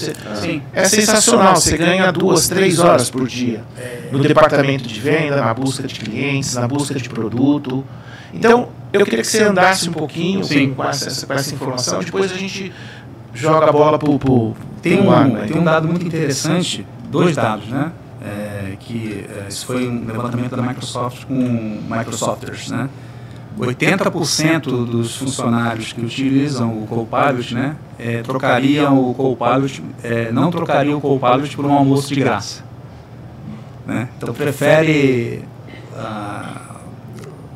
é sensacional, você ganha 2, 3 horas por dia no departamento de venda, na busca de clientes, na busca de produto. Então, eu queria que você andasse um pouquinho com essa informação, depois a gente joga a bola para o... Tem um dado muito interessante, 2 dados, né? Isso foi um levantamento da Microsoft com Microsofters, né? 80% dos funcionários que utilizam o Copilot, né, trocariam o Copilot, não trocariam o Copilot por um almoço de graça, né? Então prefere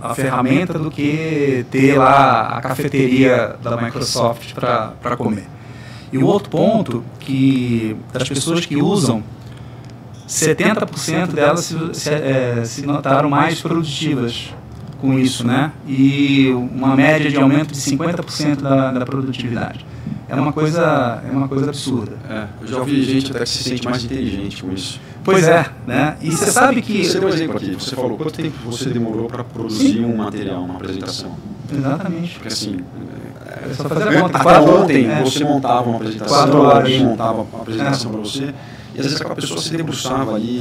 a ferramenta do que ter lá a cafeteria da Microsoft para comer. E o outro ponto, que das pessoas que usam, 70% delas se notaram mais produtivas com isso, né? E uma média de aumento de 50% da produtividade. é uma coisa absurda. Eu já ouvi gente até que se sente mais inteligente com isso. Pois é, né? E você sabe que... Você deu um exemplo aqui, você falou, quanto tempo você demorou para produzir um material, uma apresentação? Exatamente. Porque assim, só fazer a conta. Até ontem você montava uma apresentação, 4 horas. alguém montava uma apresentação para você, e às vezes aquela pessoa se debruçava ali,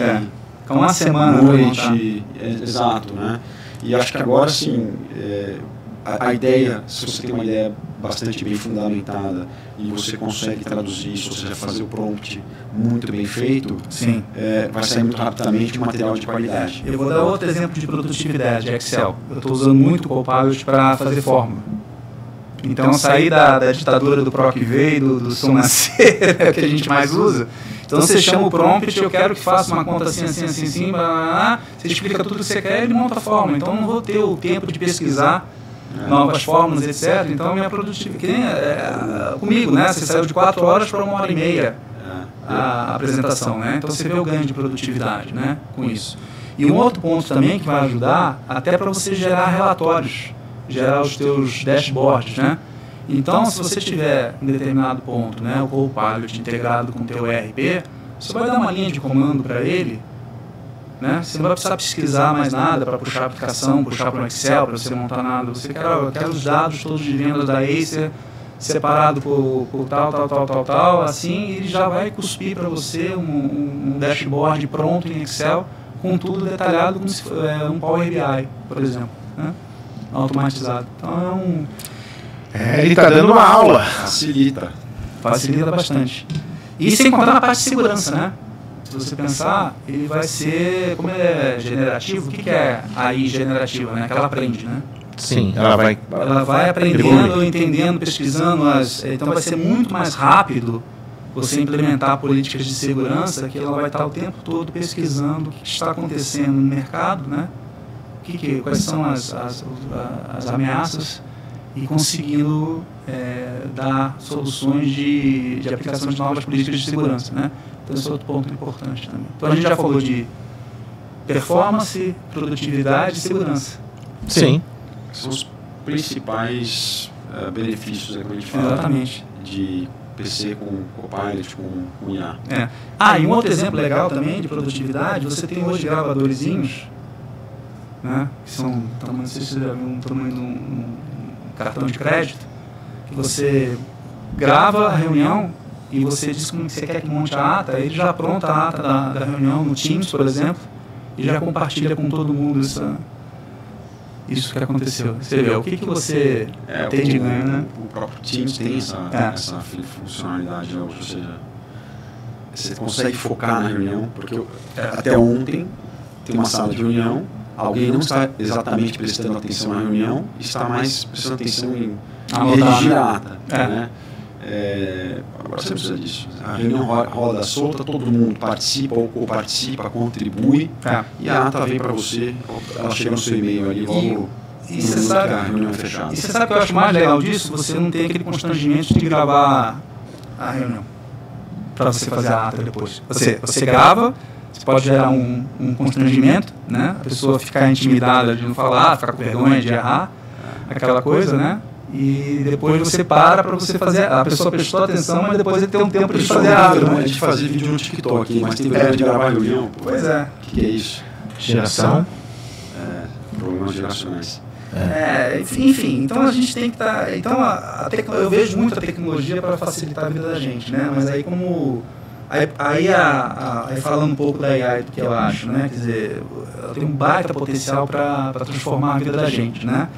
com uma semana noite, exato, né? E acho que agora sim, a ideia, se você tem uma ideia bastante bem fundamentada e você consegue traduzir isso, ou seja, fazer o prompt muito bem feito, sim. Vai sair muito rapidamente um material de qualidade. Eu vou dar outro exemplo de produtividade, de Excel. Eu estou usando muito o Copilot para fazer fórmula. Então, eu saí da ditadura do PROC-V e do Sonacê, que a gente mais usa. Então, você chama o prompt, eu quero que faça uma conta assim, você explica tudo que você quer e ele monta a fórmula. Então, eu não vou ter o tempo de pesquisar novas fórmulas, etc. Então, a minha produtividade... comigo, né? Você saiu de 4 horas para 1h30 a apresentação, né? Então, você vê o ganho de produtividade, né? Com isso. E um outro ponto também que vai ajudar, até para você gerar relatórios, gerar os teus dashboards, né? Então, se você tiver em determinado ponto, né, o Copilot integrado com o teu ERP, você vai dar uma linha de comando para ele, né? Você não vai precisar pesquisar mais nada para puxar a aplicação, puxar para o Excel, para você montar nada. Você quer os dados todos de vendas da Acer separado por tal, assim, e ele já vai cuspir para você um dashboard pronto em Excel com tudo detalhado como se fosse um Power BI, por exemplo, né? Automatizado. Então, ele está dando uma aula. Facilita bastante. E sem contar na parte de segurança, né? Se você pensar, ele vai ser, como ele é generativo, o que é AI generativa, né? Que ela aprende, né? Sim, ela vai aprendendo, entendendo, pesquisando, então vai ser muito mais rápido você implementar políticas de segurança, que ela vai estar o tempo todo pesquisando o que está acontecendo no mercado, né? Quais são as ameaças e conseguindo dar soluções de aplicação de novas políticas de segurança, né? Então esse é outro ponto importante também. Então a gente já falou de performance, produtividade e segurança. Sim. São os principais benefícios que a gente fala. Exatamente. De PC com Copilot, com IA. E um outro exemplo legal também de produtividade, você tem hoje gravadorzinhos, né, que são, não sei se você já viu um tamanho de um cartão de crédito, que você grava a reunião e você diz como você quer que monte a ata, ele já apronta a ata da reunião no Teams, por exemplo, e já compartilha com todo mundo isso que aconteceu. Você vê, o que você tem de ganho, né? O próprio Teams tem essa funcionalidade, ou seja, você consegue focar na reunião, porque até ontem tem uma sala de reunião, alguém não está exatamente prestando atenção na reunião, está mais prestando atenção em redigir a ata, né? Agora você precisa disso. A reunião roda solta, todo mundo participa ou coparticipa, contribui, e a ata vem para você, ela chega no seu e-mail ali logo e você sabe, que a reunião é fechada. E você sabe o que eu acho mais legal disso? Você não tem aquele constrangimento de gravar a reunião para você fazer a ata depois. Você grava, você pode gerar um constrangimento, né? A pessoa ficar intimidada de não falar, ficar com vergonha de errar, aquela coisa, né? E depois você para você fazer, a pessoa prestou atenção, mas depois ele tem um tempo de fazer a ata. Não é de fazer vídeo no TikTok, mas tem vergonha de gravar a reunião. Pois é. O que é isso? Geração? Problemas geracionais. Enfim, então a gente tem que estar... Então eu vejo muito a tecnologia para facilitar a vida da gente, né? Mas aí como... Aí falando um pouco da AI, do que eu acho, né? Quer dizer, ela tem um baita potencial para transformar a vida da gente, né?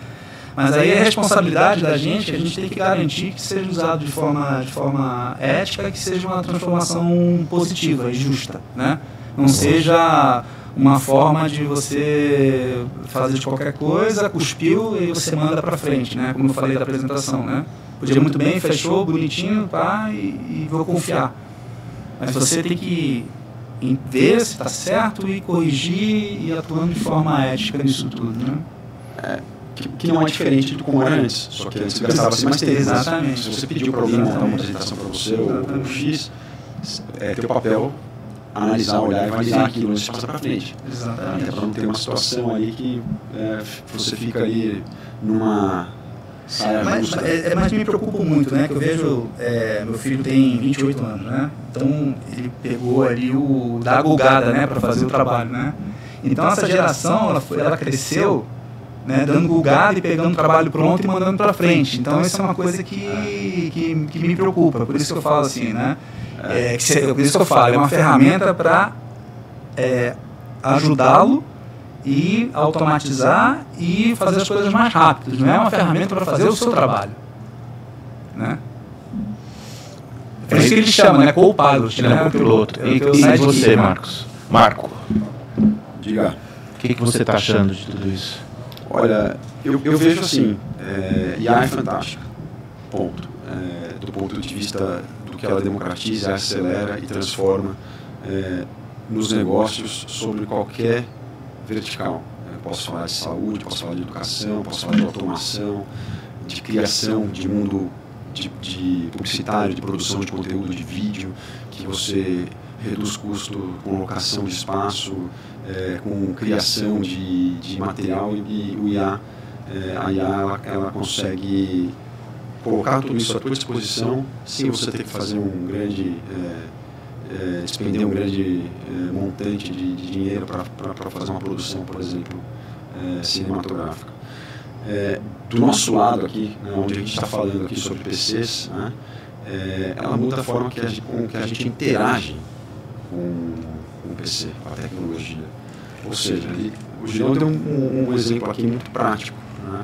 Mas aí é responsabilidade da gente, a gente tem que garantir que seja usado de forma ética, que seja uma transformação positiva e justa, né? Não seja uma forma de você fazer de qualquer coisa, cuspiu e você manda para frente, né? Como eu falei da apresentação, né? Podia muito bem, fechou, bonitinho, pá, e vou confiar. Mas você tem que ver se está certo e corrigir e atuando de forma ética nisso tudo, né? Que não é diferente do como era antes, só que antes gastava-se mais tempo. Exatamente. Se você pediu para alguém montar uma apresentação para você, ou X, é teu papel analisar, olhar e validar aquilo antes de passar para frente. Exatamente. Para não ter uma situação aí que você fica ali numa Mas me preocupa muito, né? Que eu vejo, meu filho tem 28 anos, né? Então ele pegou ali da gulgada, né? Para fazer o trabalho, né? Então essa geração, ela cresceu, né? Dando gulgada e pegando o trabalho pronto e mandando para frente. Então isso é uma coisa que me preocupa. Por isso que eu falo assim, né? Por isso que eu falo, é uma ferramenta para ajudá-lo e automatizar e fazer as coisas mais rápidas. Não é uma ferramenta para fazer o seu trabalho, né? É isso que ele chama, né? Co-pilot, né? Co-piloto. E você, Marco? Diga. O que você está achando de tudo isso? Olha, eu vejo assim, IA é fantástica, ponto. Do ponto de vista do que ela democratiza, acelera e transforma nos negócios sobre qualquer vertical. Posso falar de saúde, posso falar de educação, posso falar de automação, de criação de mundo de publicitário, de produção de conteúdo de vídeo, que você reduz custo com locação de espaço, com criação de material, e o IA, a IA ela consegue colocar tudo isso à tua disposição sem você ter que fazer despender um grande montante de dinheiro para fazer uma produção, por exemplo, cinematográfica. Do nosso lado aqui, né, onde a gente está falando aqui sobre PCs, né, ela muda a forma com que a gente interage com o PC, com a tecnologia. Ou seja, o Gideon deu um exemplo aqui muito prático, né?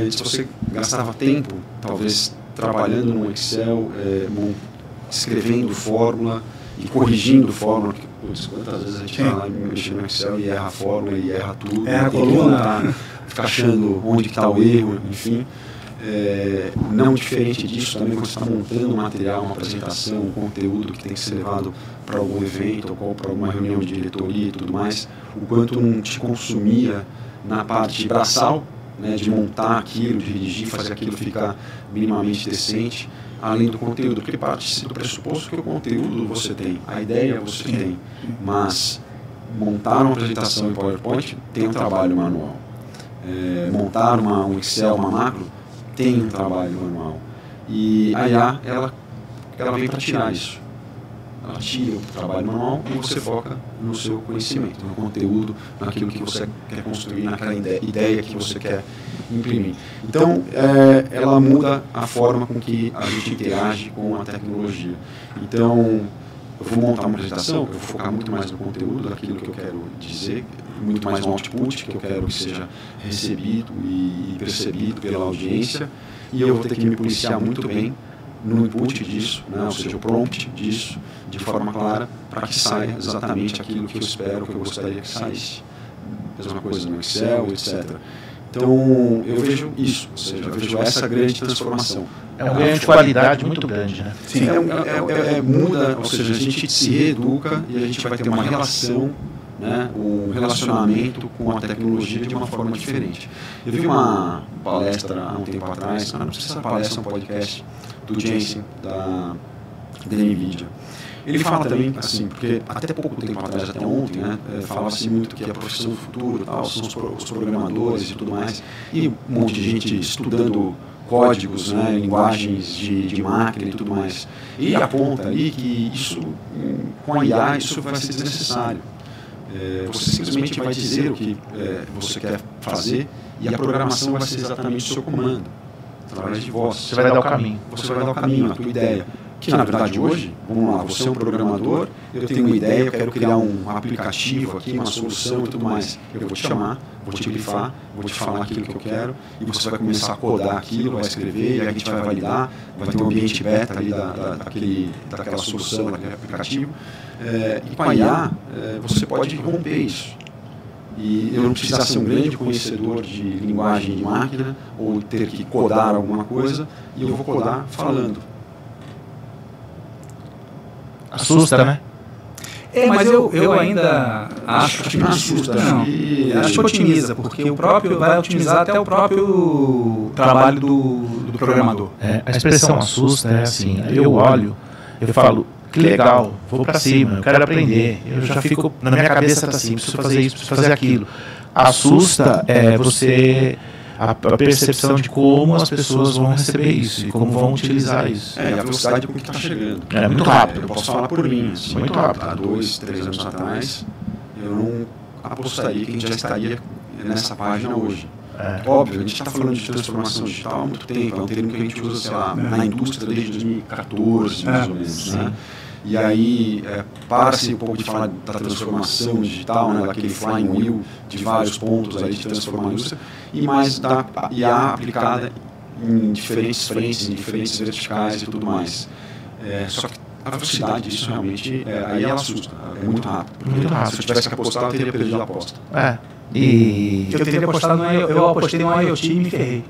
Antes você gastava tempo, talvez, trabalhando no Excel, escrevendo fórmula e corrigindo fórmula. Quantas vezes a gente vai lá mexendo no Excel e erra a fórmula e erra tudo, erra a coluna, fica achando onde está o erro, enfim. Não diferente disso também quando você está montando um material, uma apresentação, um conteúdo que tem que ser levado para algum evento ou para alguma reunião de diretoria e tudo mais, o quanto não te consumia na parte braçal, né, de montar aquilo, de redigir, fazer aquilo ficar minimamente decente, além do conteúdo, porque parte do pressuposto que o conteúdo você tem, a ideia você tem, mas montar uma apresentação em PowerPoint tem um trabalho manual. Montar um Excel, uma macro, tem um trabalho manual. E a IA, ela vem para tirar isso. Ela tira o trabalho manual e você foca no seu conhecimento, no conteúdo, naquilo que você quer construir, naquela ideia que você quer imprimir. Então, ela muda a forma com que a gente interage com a tecnologia. Então, eu vou montar uma apresentação, eu vou focar muito mais no conteúdo, daquilo que eu quero dizer, muito mais no output, que eu quero que seja recebido e percebido pela audiência, e eu vou ter que me policiar muito bem no input disso, né? Ou seja, o prompt disso, de forma clara, para que saia exatamente aquilo que eu espero, que eu gostaria que saísse. Mesma coisa no Excel, etc. Então, eu vejo isso, ou seja, eu vejo essa grande transformação. É um ganho de qualidade muito grande, né? Sim, muda, ou seja, a gente se reeduca e a gente vai ter uma relação, né, um relacionamento com a tecnologia de uma forma diferente. Eu vi uma palestra há um tempo atrás, não precisa ser palestra, um podcast do Jensen, da NVIDIA. Ele fala também, assim, porque até pouco tempo atrás, até ontem, né, falava-se muito que a profissão do futuro, tal, são os programadores e tudo mais, e um monte de gente estudando códigos, né, linguagens de máquina e tudo mais. E aponta ali que isso, com a IA, isso vai ser desnecessário. Você simplesmente vai dizer o que você quer fazer e a programação vai ser exatamente o seu comando, através de voz. Você vai dar o caminho. Você vai dar o caminho, a tua ideia. Que na verdade hoje, vamos lá, você é um programador, eu tenho uma ideia, eu quero criar um aplicativo aqui, uma solução e tudo mais. Eu vou te chamar, vou te grifar, vou te falar aquilo que eu quero e você vai começar a codar aquilo, vai escrever e aí a gente vai validar, vai ter um ambiente beta ali daquela solução, daquele aplicativo. E com a IA, você pode romper isso. E eu não preciso ser um grande conhecedor de linguagem de máquina ou ter que codar alguma coisa e eu vou codar falando. Assusta, né? Mas eu ainda acho que não assusta. Não, acho que otimiza, porque o próprio vai otimizar até o próprio trabalho do programador. A expressão assusta é assim, eu olho, eu falo, que legal, vou para cima, eu quero aprender, eu já fico, na minha cabeça está assim, preciso fazer isso, preciso fazer aquilo. Assusta você a percepção de como as pessoas vão receber isso e como vão utilizar isso. E a velocidade com que está chegando. É muito rápido. Eu posso falar por mim. Assim, muito rápido. Há 2, 3 anos atrás, eu não apostaria que a gente já estaria nessa página hoje. Óbvio, a gente está falando de transformação digital há muito tempo, é um termo que a gente usa, sei lá, na indústria desde 2014, mais ou menos, né? E aí, para-se um pouco de falar da transformação digital, né, daquele flying wheel de vários pontos aí de transformar a indústria, e mais da IA aplicada em diferentes frentes, em diferentes verticais e tudo mais. Só que a velocidade disso realmente, aí ela assusta, é muito rápido. Muito rápido. Se eu tivesse que apostar, eu teria perdido a aposta. E eu teria apostado eu apostei no IoT e me ferrei.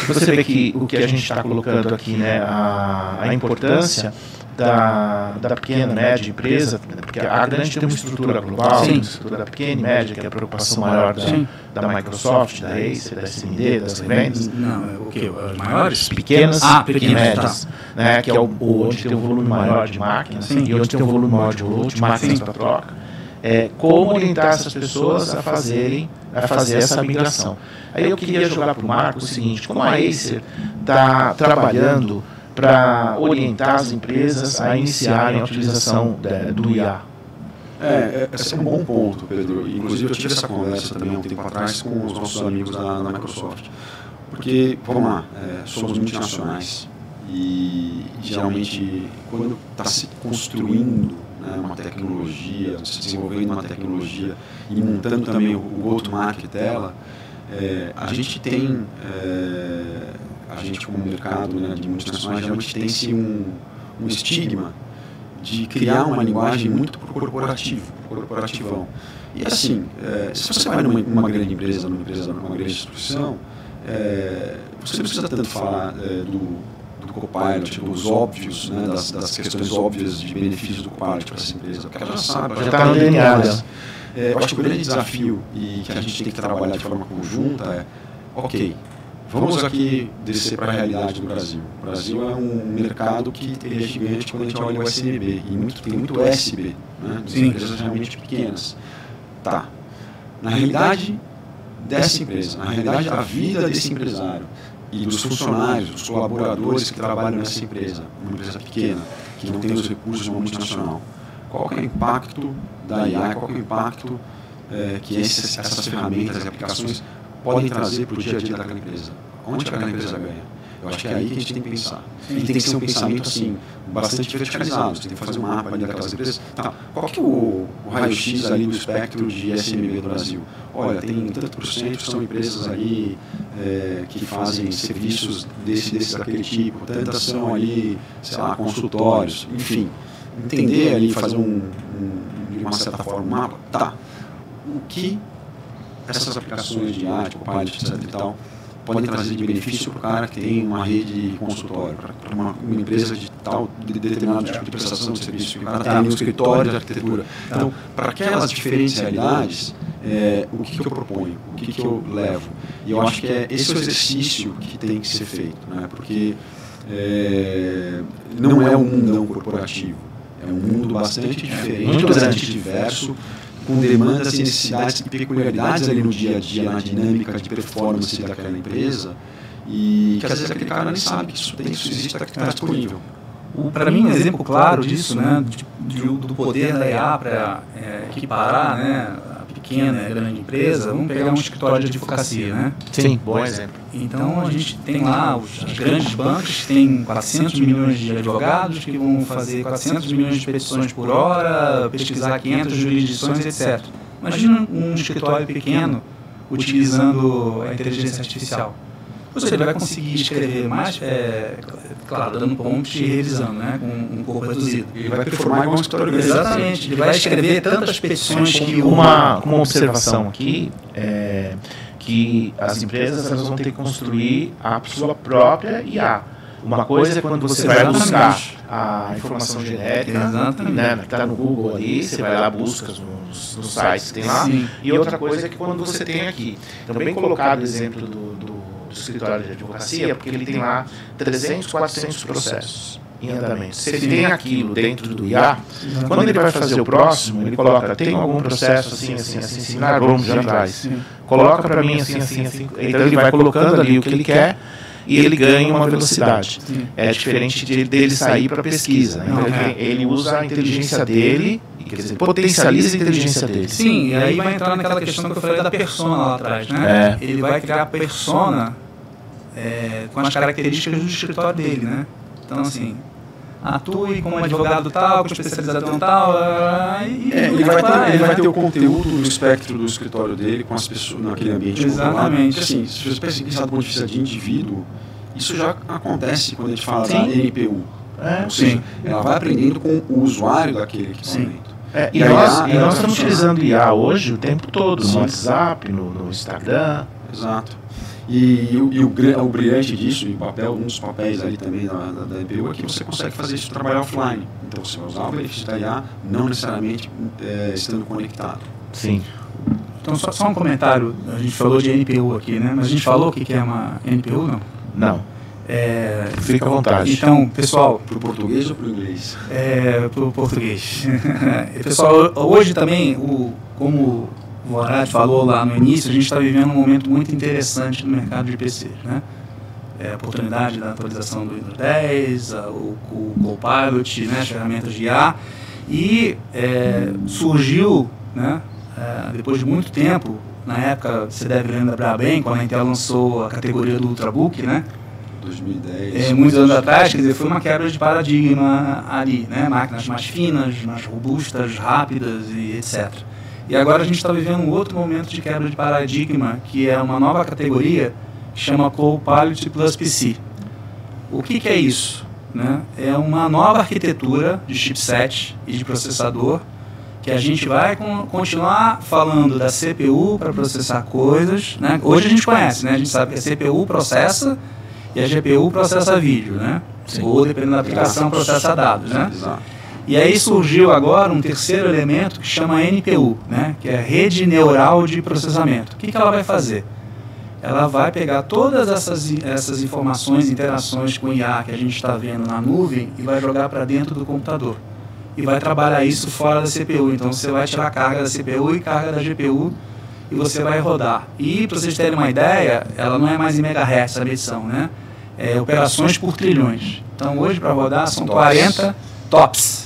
Você vê que o que a gente está colocando aqui, né, a importância da pequena, média empresa, porque a grande tem uma estrutura global, uma estrutura da pequena e média, que é a preocupação maior da Microsoft, da Acer, da SMD, das revendas. Não, o que? As maiores? Pequenas e médias, né, que é onde tem um volume maior de máquinas e onde tem um volume maior de máquinas para troca. Como orientar essas pessoas a fazer essa migração. Aí eu queria jogar para o Marco o seguinte: como a Acer está trabalhando para orientar as empresas a iniciarem a utilização do IA? Esse é um bom ponto, Pedro. Inclusive, eu tive essa conversa também há um tempo atrás com os nossos amigos da Microsoft. Porque, vamos lá, somos multinacionais e geralmente, quando está se construindo uma tecnologia, se desenvolvendo uma tecnologia e montando também o go-to-market dela, a gente tem... a gente como mercado, né, de multinacionais, geralmente tem-se um estigma de criar uma linguagem muito corporativão. E assim, se você vai numa grande empresa, numa grande instituição, você não precisa tanto falar do Copilot, dos óbvios, né, das questões óbvias de benefícios do Copilot para essa empresa, porque ela já sabe, ela já está no DNA. Eu acho que o grande desafio e que a gente tem que trabalhar de forma conjunta ok, vamos aqui descer para a realidade do Brasil. O Brasil é um mercado que é gigante quando a gente olha o SMB, e tem muito SB, né, das empresas realmente pequenas. Na realidade dessa empresa, na realidade da vida desse empresário e dos funcionários, dos colaboradores que trabalham nessa empresa, uma empresa pequena, que não tem os recursos de uma multinacional, qual que é o impacto da IA, qual que é o impacto que essas ferramentas e aplicações podem trazer para o dia a dia daquela empresa? Onde aquela empresa ganha? Eu acho que é aí que a gente tem que pensar. E tem que ser um pensamento assim, bastante verticalizado. Você tem que fazer um mapa ali daquelas empresas. Qual que é o raio-x ali do espectro de SMB do Brasil? Olha, tem tanto por cento que são empresas ali que fazem serviços daquele tipo, tantas são ali, sei lá, consultórios, enfim. Entender ali, fazer de uma certa forma um mapa. O que essas aplicações de IA, tipo Pilot, etc e tal, podem trazer de benefício para o cara que tem uma rede de consultório, para uma empresa de determinado tipo de prestação de serviço, que o cara tem um escritório de arquitetura. Então, para aquelas diferentes realidades, o que eu proponho, o que eu levo? E eu acho que esse é o exercício que tem que ser feito, né? Porque não é um mundão corporativo, é um mundo bastante diferente, bastante diverso, com demandas e necessidades e peculiaridades ali no dia a dia, na dinâmica de performance daquela empresa, e que às vezes aquele cara nem sabe que isso existe, está disponível. Para mim, um exemplo claro disso, né, do poder da IA para equiparar, né, a pequena e a grande empresa, vamos pegar um escritório de advocacia, né? Sim, bom exemplo. Então, a gente tem lá as grandes bancas que têm 400 milhões de advogados que vão fazer 400 milhões de petições por hora, pesquisar 500 jurisdições, etc. Imagina um escritório pequeno utilizando a inteligência artificial. Ou seja, ele vai conseguir escrever mais, claro, dando pontos e revisando, né, com um corpo reduzido. Ele vai performar igual um escritório grande. Exatamente, ele vai escrever tantas petições que... Uma observação aqui que as empresas elas vão ter que construir a sua própria IA. Uma coisa é quando você vai buscar a informação genética, né, que está no Google ali, você vai lá, busca nos sites que tem lá, e outra coisa é que quando você tem aqui. Então, bem colocado o exemplo do escritório de advocacia, porque ele tem lá 300, 400 processos. em andamento. Se ele tem aquilo dentro do IA, quando ele vai fazer o próximo, ele coloca, tem algum processo assim, similar, vamos, já faz. Coloca para mim assim. Então ele vai colocando ali o que ele quer e ele ganha uma velocidade. É diferente dele sair para pesquisa. Então ele usa a inteligência dele, quer dizer, potencializa a inteligência dele. Sim, e aí vai entrar naquela questão que eu falei da persona lá atrás, né? Ele vai criar a persona com as características do escritório dele, né? Então, assim, atue como advogado tal, com especialização tal, ele vai ter o conteúdo no espectro do escritório dele, com as pessoas naquele ambiente. Exatamente. Porque, assim, se você pensar do ponto de vista de indivíduo, isso já acontece quando a gente fala da NPU. Ou seja, ela vai aprendendo com o usuário daquele equipamento. E nós estamos utilizando IA hoje o tempo todo, no WhatsApp, no Instagram. Exato. E o brilhante disso, e um dos papéis ali também da NPU, é que você consegue fazer isso trabalhar offline. Então você vai usar o benefício da IA, não necessariamente estando conectado. Sim. Então só um comentário, a gente falou de NPU aqui, né? Mas a gente falou o que é uma NPU, não? Não. Fica à vontade. Então, pessoal... Para o português ou para o inglês? Para o português. Pessoal, hoje também, como o Arad falou lá no início, a gente está vivendo um momento muito interessante no mercado de PCs, né? A oportunidade da atualização do Windows 10, o Copilot, né, as ferramentas de IA, e surgiu, né, depois de muito tempo, na época, você deve lembrar bem, quando a Intel lançou a categoria do Ultrabook, né? 2010. Muitos anos atrás, quer dizer, foi uma quebra de paradigma ali, né? Máquinas mais finas, mais robustas, rápidas e etc. E agora a gente está vivendo um outro momento de quebra de paradigma, que é uma nova categoria que chama Copilot Plus PC. O que é isso? Né? É uma nova arquitetura de chipset e de processador que a gente vai continuar falando da CPU para processar coisas. Né? Hoje a gente conhece, né? A gente sabe que a CPU processa e a GPU processa vídeo, né? Ou, dependendo da aplicação, processa dados. Né? E aí surgiu agora um terceiro elemento que chama NPU, né? Que é Rede Neural de Processamento. O que ela vai fazer? Ela vai pegar todas essas informações, interações com IA que a gente está vendo na nuvem e vai jogar para dentro do computador. E vai trabalhar isso fora da CPU. Então você vai tirar carga da CPU e carga da GPU e você vai rodar. E para vocês terem uma ideia, ela não é mais em megahertz a medição, né? É operações por trilhões. Então hoje para rodar são 40 TOPS.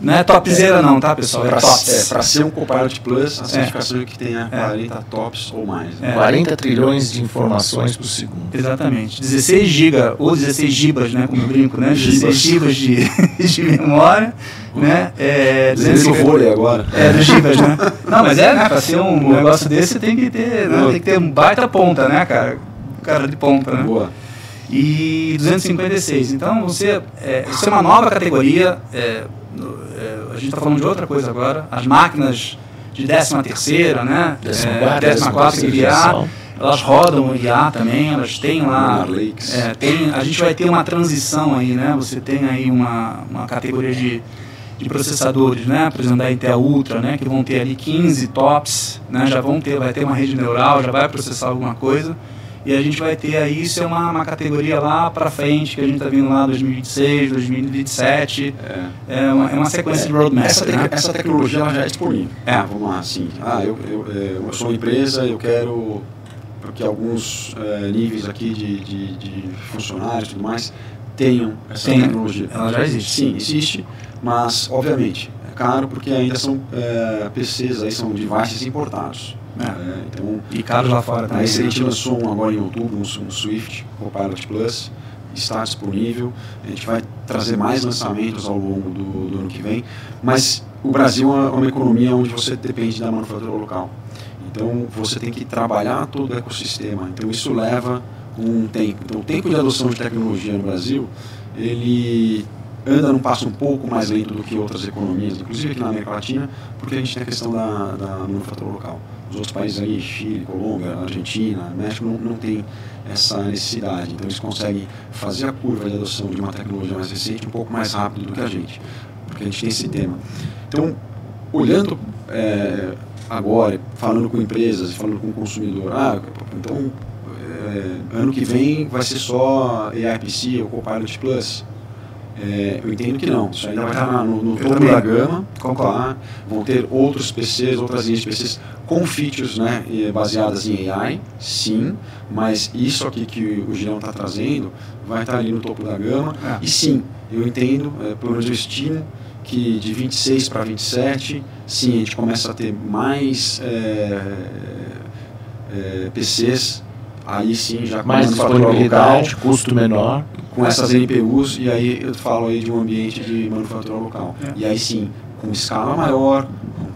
Não é topzera não, tá, pessoal? É TOPS. Para ser um Copilot Plus, a certificação é que tenha 40 TOPS ou mais. Né? 40 trilhões de informações por segundo. Exatamente. 16 GB, ou 16 gibas, né, como eu brinco, né? 16 gibas de memória, né? 200 vôlei agora. Dos gibas, né? Não, mas né? Para ser um negócio desse tem que ter, né? Tem que ter um baita ponta, né, cara? Cara de ponta, né? Boa. E 256. Então, isso é uma nova categoria. A gente está falando de outra coisa agora. As máquinas de 13ª, né? 14ª IA, elas rodam o IA também, elas têm lá... a gente vai ter uma transição aí, né? Você tem aí uma categoria de processadores, né? Por exemplo, da Intel Ultra, né? Que vão ter ali 15 TOPS, né? Vai ter uma rede neural, já vai processar alguma coisa. E a gente vai ter aí, isso é uma categoria lá para frente, que a gente está vindo lá 2026, 2027. É uma sequência de roadmap. Essa tecnologia ela já é disponível. Vamos lá, assim. Eu sou uma empresa, eu quero que alguns níveis aqui de funcionários e tudo mais tenham essa tecnologia. Ela já existe. Sim, existe, mas obviamente é caro porque ainda são PCs, aí são devices importados. Então, e caros lá fora também. A gente lançou agora em outubro um Swift Copilot Plus, está disponível. A gente vai trazer mais lançamentos ao longo do ano que vem, mas o Brasil é uma economia onde você depende da manufatura local. Então você tem que trabalhar todo o ecossistema. Então isso leva um tempo. Então o tempo de adoção de tecnologia no Brasil, ele anda num passo um pouco mais lento do que outras economias, inclusive aqui na América Latina, porque a gente tem a questão da manufatura local. Os outros países ali, Chile, Colômbia, Argentina, México, não tem essa necessidade. Então eles conseguem fazer a curva de adoção de uma tecnologia mais recente um pouco mais rápido do que a gente, porque a gente tem esse tema. Então, olhando agora, falando com empresas, falando com o consumidor, então ano que vem vai ser só AI PC ou Copilot Plus. Eu entendo que não, isso ainda vai estar no topo da gama, tá? Vão ter outros PCs, outras linhas de PCs com features, né, baseadas em AI, sim, mas isso aqui que o Girão está trazendo vai estar ali no topo da gama, e sim, eu entendo, pelo menos eu estimo, que de 26 para 27, sim, a gente começa a ter mais PCs, aí sim, já com mais disponibilidade, custo menor, com essas NPUs, e aí eu falo aí de um ambiente de manufatura local. E aí sim, com escala maior,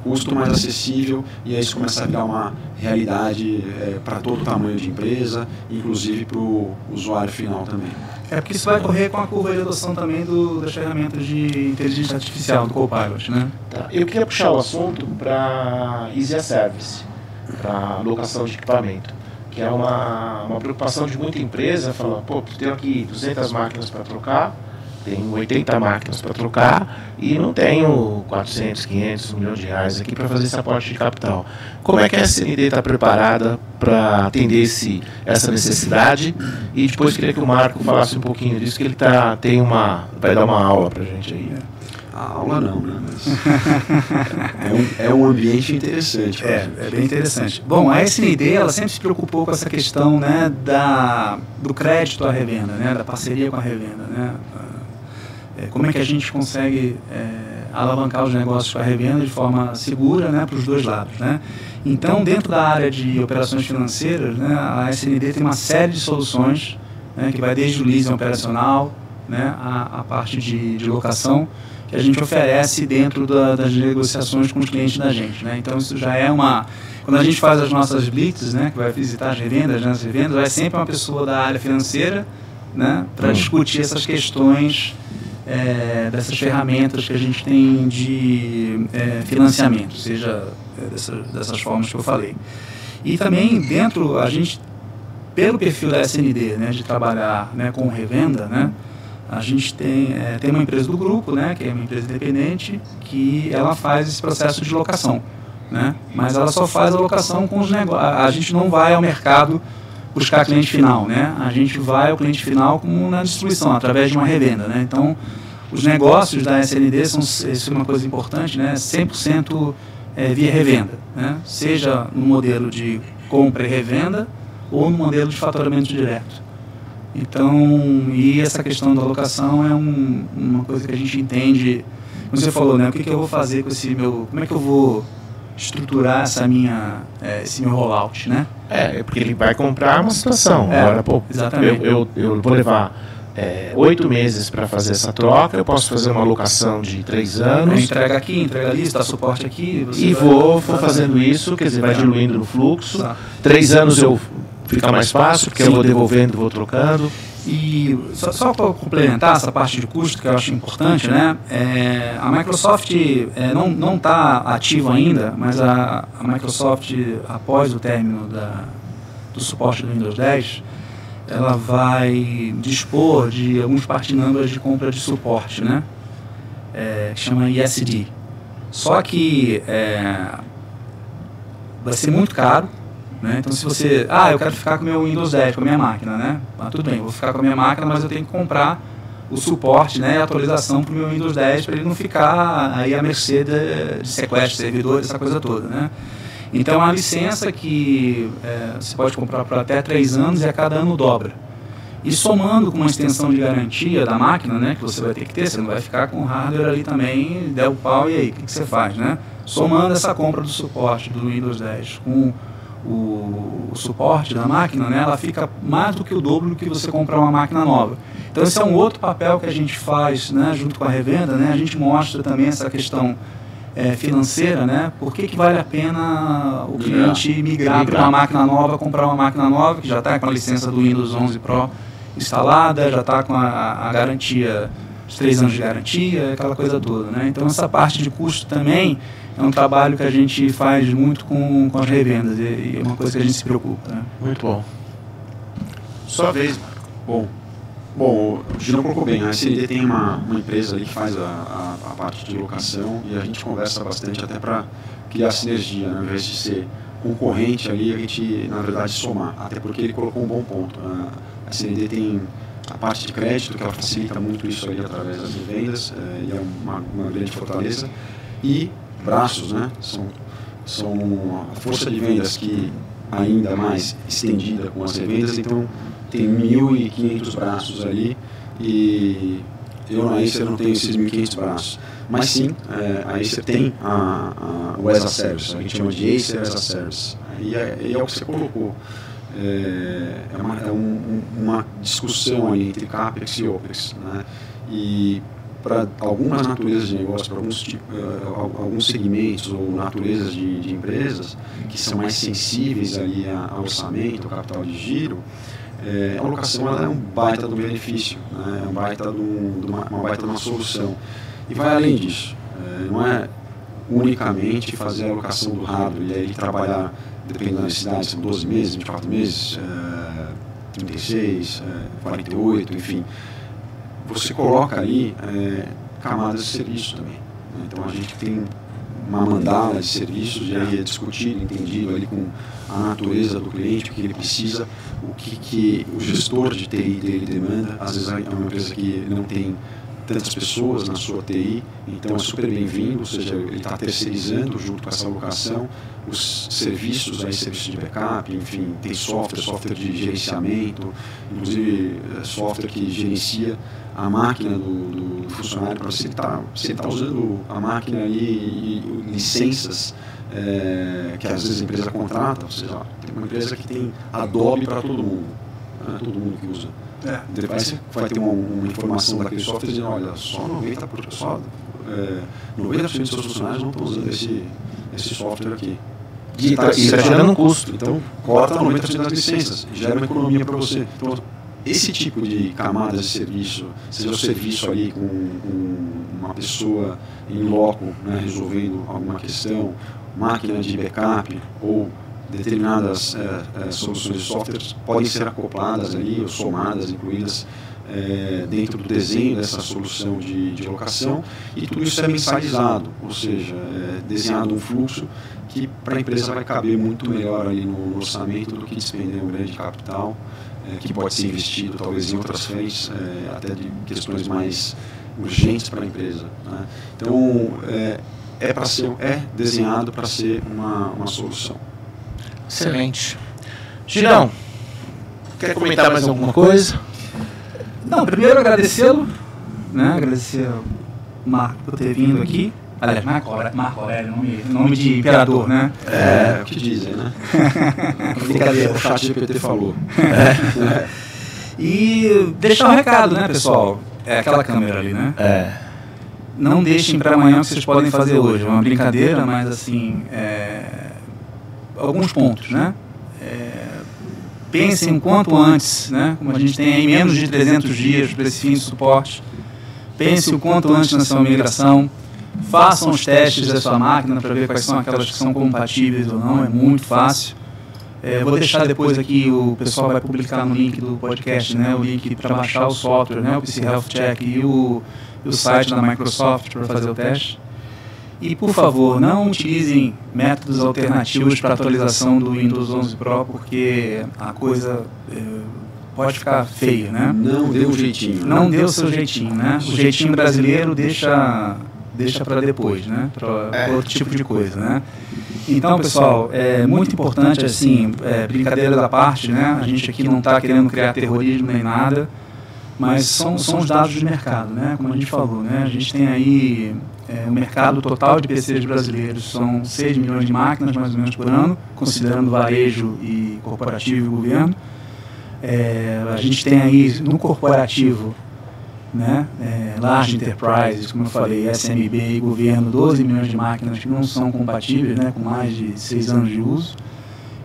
com custo mais acessível, e aí isso começa a virar uma realidade para todo o tamanho de empresa, inclusive para o usuário final também. Porque isso vai correr com a curva de adoção também das ferramentas de inteligência artificial, do Copilot, né? Tá. Eu queria puxar o assunto para Easy Service, para locação de equipamento, que é uma preocupação de muita empresa, falar, pô, tenho aqui 200 máquinas para trocar, tenho 80 máquinas para trocar e não tenho 400, 500, 1 milhão de reais aqui para fazer esse aporte de capital. Como é que a SND está preparada para atender essa necessidade? E depois queria que o Marco falasse um pouquinho disso, que ele vai dar uma aula para a gente aí. A aula não, né? Mas é um ambiente interessante. É bem interessante. Bom, a SND ela sempre se preocupou com essa questão, né, do crédito à revenda, né, da parceria com a revenda, né? Como é que a gente consegue alavancar os negócios com a revenda de forma segura, né, para os dois lados, né? Então, dentro da área de operações financeiras, né, a SND tem uma série de soluções, né, que vai desde o leasing operacional, né, a parte de locação, que a gente oferece dentro das negociações com os clientes da gente, né? Então isso já é quando a gente faz as nossas blitzes, né, que vai visitar as revendas, né, vai sempre uma pessoa da área financeira, né, para discutir essas questões dessas ferramentas que a gente tem de financiamento, seja dessas formas que eu falei. E também dentro, a gente, pelo perfil da SND, né, de trabalhar, né, com revenda, né, a gente tem uma empresa do grupo, né, que é uma empresa independente, que ela faz esse processo de locação, né, mas ela só faz a locação com os negócios. A gente não vai ao mercado buscar cliente final, né, a gente vai ao cliente final como na distribuição, através de uma revenda, né. Então, os negócios da SND isso é uma coisa importante, né, 100% via revenda, né, seja no modelo de compra e revenda ou no modelo de faturamento direto. Então, e essa questão da locação é uma coisa que a gente entende, como você falou, né? O que eu vou fazer com como é que eu vou estruturar esse meu rollout, né? Porque ele vai comprar uma situação. Agora, pô, exatamente. Eu vou levar 8 meses para fazer essa troca, eu posso fazer uma locação de 3 anos. Entrega aqui, entrega ali, está suporte aqui. E vou fazendo isso, quer dizer, vai diluindo no fluxo. 3 anos fica mais fácil, porque eu vou devolvendo, vou trocando. E só para complementar essa parte de custo, que eu acho importante, né? A Microsoft não está ativa ainda, mas a Microsoft, após o término do suporte do Windows 10, ela vai dispor de alguns part numbers de compra de suporte, né? Que chama ISD. Só que vai ser muito caro. Né? Então, se você... eu quero ficar com o meu Windows 10, com a minha máquina, né? Tudo bem, eu vou ficar com a minha máquina, mas eu tenho que comprar o suporte, né, e a atualização para o meu Windows 10 para ele não ficar aí à mercê de sequestro de servidores, essa coisa toda, né? Então, a licença que você pode comprar por até 3 anos e a cada ano dobra. E somando com uma extensão de garantia da máquina, né, que você vai ter que ter, você não vai ficar com o hardware ali também, der o pau e aí, o que você faz, né? Somando essa compra do suporte do Windows 10 com o suporte da máquina, né, ela fica mais do que o dobro do que você comprar uma máquina nova. Então esse é um outro papel que a gente faz, né, junto com a revenda, né, a gente mostra também essa questão financeira, né, por que vale a pena o cliente migrar para uma máquina nova, comprar uma máquina nova que já está com a licença do Windows 11 Pro instalada, já está com a garantia, os 3 anos de garantia, aquela coisa toda, né. Então essa parte de custo também é um trabalho que a gente faz muito com as revendas e é uma coisa que a gente se preocupa, né? Muito bom. Sua vez, Marco. Bom, o Girão colocou bem, a SND tem uma empresa ali que faz a parte de locação e a gente conversa bastante até para criar sinergia, né? Ao invés de ser concorrente ali, a gente, na verdade, somar, até porque ele colocou um bom ponto. A SND tem a parte de crédito, que ela facilita muito isso aí através das revendas, e é uma grande fortaleza. E braços, né? São a força de vendas que ainda mais estendida com as revendas, então tem 1.500 braços ali, e eu na Acer não tenho esses 1.500 braços. Mas sim, a Acer tem o as a Service, a gente chama de Acer as a Service, e é o que você colocou. É uma discussão aí entre CAPEX e OPEX, né? E para algumas naturezas de negócio, para alguns segmentos ou naturezas de empresas que são mais sensíveis ali ao orçamento, ao capital de giro, a alocação ela é um baita do benefício, né? É um baita uma baita de uma solução. E vai além disso, não é unicamente fazer a alocação do hardware e aí trabalhar, dependendo da necessidade, são 12 meses, 24 meses, 36, 48, enfim. Você coloca ali camadas de serviço também, né? Então a gente tem uma mandala de serviços, e aí é discutido, entendido ali com a natureza do cliente, o que ele precisa, o que o gestor de TI dele demanda. Às vezes é uma empresa que não tem tantas pessoas na sua TI, então é super bem-vindo, ou seja, ele está terceirizando junto com essa alocação os serviços, aí, serviços de backup, enfim, tem software de gerenciamento, inclusive software que gerencia a máquina do funcionário, para se ele está usando a máquina ali e licenças que às vezes a empresa contrata, ou seja, tem uma empresa que tem Adobe para todo mundo, né, todo mundo que usa. Depois você vai ter uma informação daquele software dizendo, olha, só 90% dos seus funcionários não estão usando esse software aqui. E está gerando um custo. Então, corta 90% das licenças, gera uma economia para você. Então, esse tipo de camadas de serviço, seja o serviço ali com uma pessoa em loco, né, resolvendo alguma questão, máquina de backup ou determinadas soluções de software podem ser acopladas ali ou somadas, incluídas dentro do desenho dessa solução de alocação, e tudo isso é mensalizado, ou seja, desenhado um fluxo que para a empresa vai caber muito melhor ali no orçamento do que despender um grande capital que pode ser investido talvez em outras frentes, até de questões mais urgentes para a empresa, né? Então é desenhado para ser uma solução. Excelente. Girão, quer comentar mais alguma coisa? Não, primeiro agradecê-lo, né? Agradecer ao Marco por ter vindo aqui. Aliás, Marco Aurélio, nome de imperador, né? É o que dizem, né? Brincadeira, o chat GPT falou. E deixar um recado, né, pessoal? É aquela câmera ali, né? Não deixem para amanhã o que vocês podem fazer hoje. É uma brincadeira, mas assim, alguns pontos, né? Pensem o quanto antes, né? Como a gente tem aí menos de 300 dias para esse fim de suporte. Pense o quanto antes na sua migração. Façam os testes da sua máquina para ver quais são aquelas que são compatíveis ou não. É muito fácil. Vou deixar depois aqui, o pessoal vai publicar no link do podcast, né? O link para baixar o software, né? O PC Health Check e o site da Microsoft para fazer o teste. E, por favor, não utilizem métodos alternativos para atualização do Windows 11 Pro, porque a coisa pode ficar feia, né? Não deu o jeitinho. Não deu o seu jeitinho, né? O jeitinho brasileiro deixa para depois, né? Para outro tipo de coisa, né? Então, pessoal, é muito importante, assim, brincadeira da parte, né? A gente aqui não está querendo criar terrorismo nem nada, mas são os dados de mercado, né? Como a gente falou, né? A gente tem aí o mercado total de PCs brasileiros, são 6 milhões de máquinas, mais ou menos, por ano, considerando varejo e corporativo e governo. A gente tem aí, no corporativo, né, large enterprises, como eu falei, SMB e governo, 12 milhões de máquinas que não são compatíveis, né, com mais de 6 anos de uso.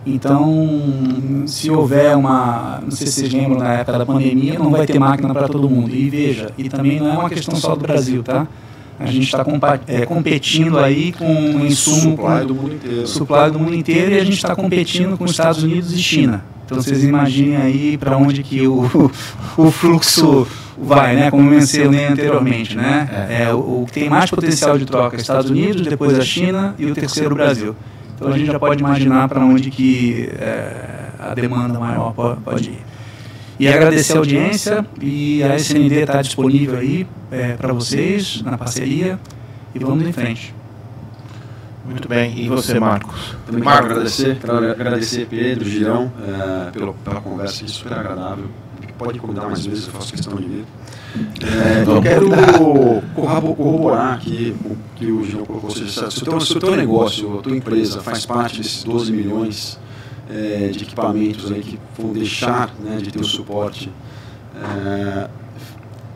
Então, se houver não sei se vocês lembram, na época da pandemia, não vai ter máquina para todo mundo. E veja, e também não é uma questão só do Brasil, tá? A gente está competindo aí com o insumo, supply do mundo inteiro, e a gente está competindo com os Estados Unidos e China. Então vocês imaginem aí para onde que o fluxo vai, né? Como eu mencionei anteriormente, né? O que tem mais potencial de troca é Estados Unidos, depois a China e o terceiro o Brasil. Então a gente já pode imaginar para onde que a demanda maior pode ir. E agradecer a audiência, e a SND está disponível aí para vocês, na parceria, e vamos em frente. Muito bem. E você, Marcos? Também quero agradecer Pedro, Girão, pela conversa aqui, super agradável. Pode convidar mais vezes, eu faço questão de vir. Eu quero corroborar aqui o que o Girão colocou. Ou seja, se o teu negócio, a tua empresa faz parte desses 12 milhões de equipamentos aí que vão deixar, né, de ter o suporte,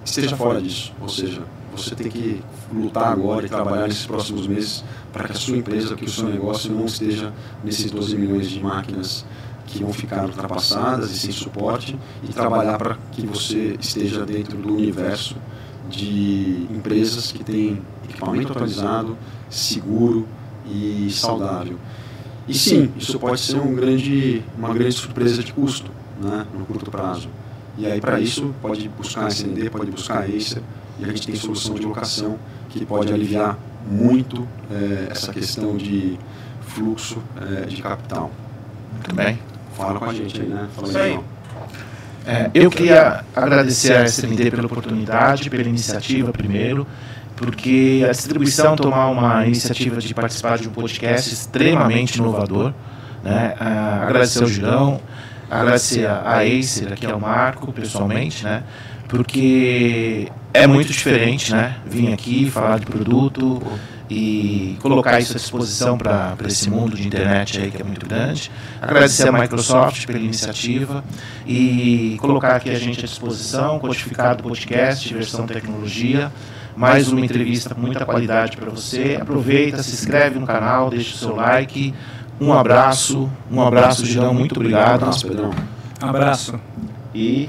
esteja fora disso. Ou seja, você tem que lutar agora e trabalhar nesses próximos meses para que a sua empresa, que o seu negócio não esteja nesses 12 milhões de máquinas que vão ficar ultrapassadas e sem suporte, e trabalhar para que você esteja dentro do universo de empresas que têm equipamento atualizado, seguro e saudável. E sim, isso pode ser uma grande surpresa de custo, né, no curto prazo. E aí, para isso, pode buscar a SND, pode buscar a Acer, e a gente tem solução de locação que pode aliviar muito essa questão de fluxo de capital. Muito bem. Fala com a gente aí, né? Fala isso aí. Eu queria agradecer a SND pela oportunidade, pela iniciativa primeiro, porque a distribuição tomar uma iniciativa de participar de um podcast extremamente inovador, né? Agradecer ao Girão, agradecer a Acer, aqui ao Marco, pessoalmente, né? Porque é muito diferente, né? Vir aqui falar de produto e colocar isso à disposição para esse mundo de internet aí que é muito grande. Agradecer a Microsoft pela iniciativa e colocar aqui a gente à disposição, codificado podcast, versão tecnologia, mais uma entrevista com muita qualidade para você. Aproveita, se inscreve no canal, deixa o seu like. Um abraço, Girão, muito obrigado. Um abraço, Pedrão. Um abraço. E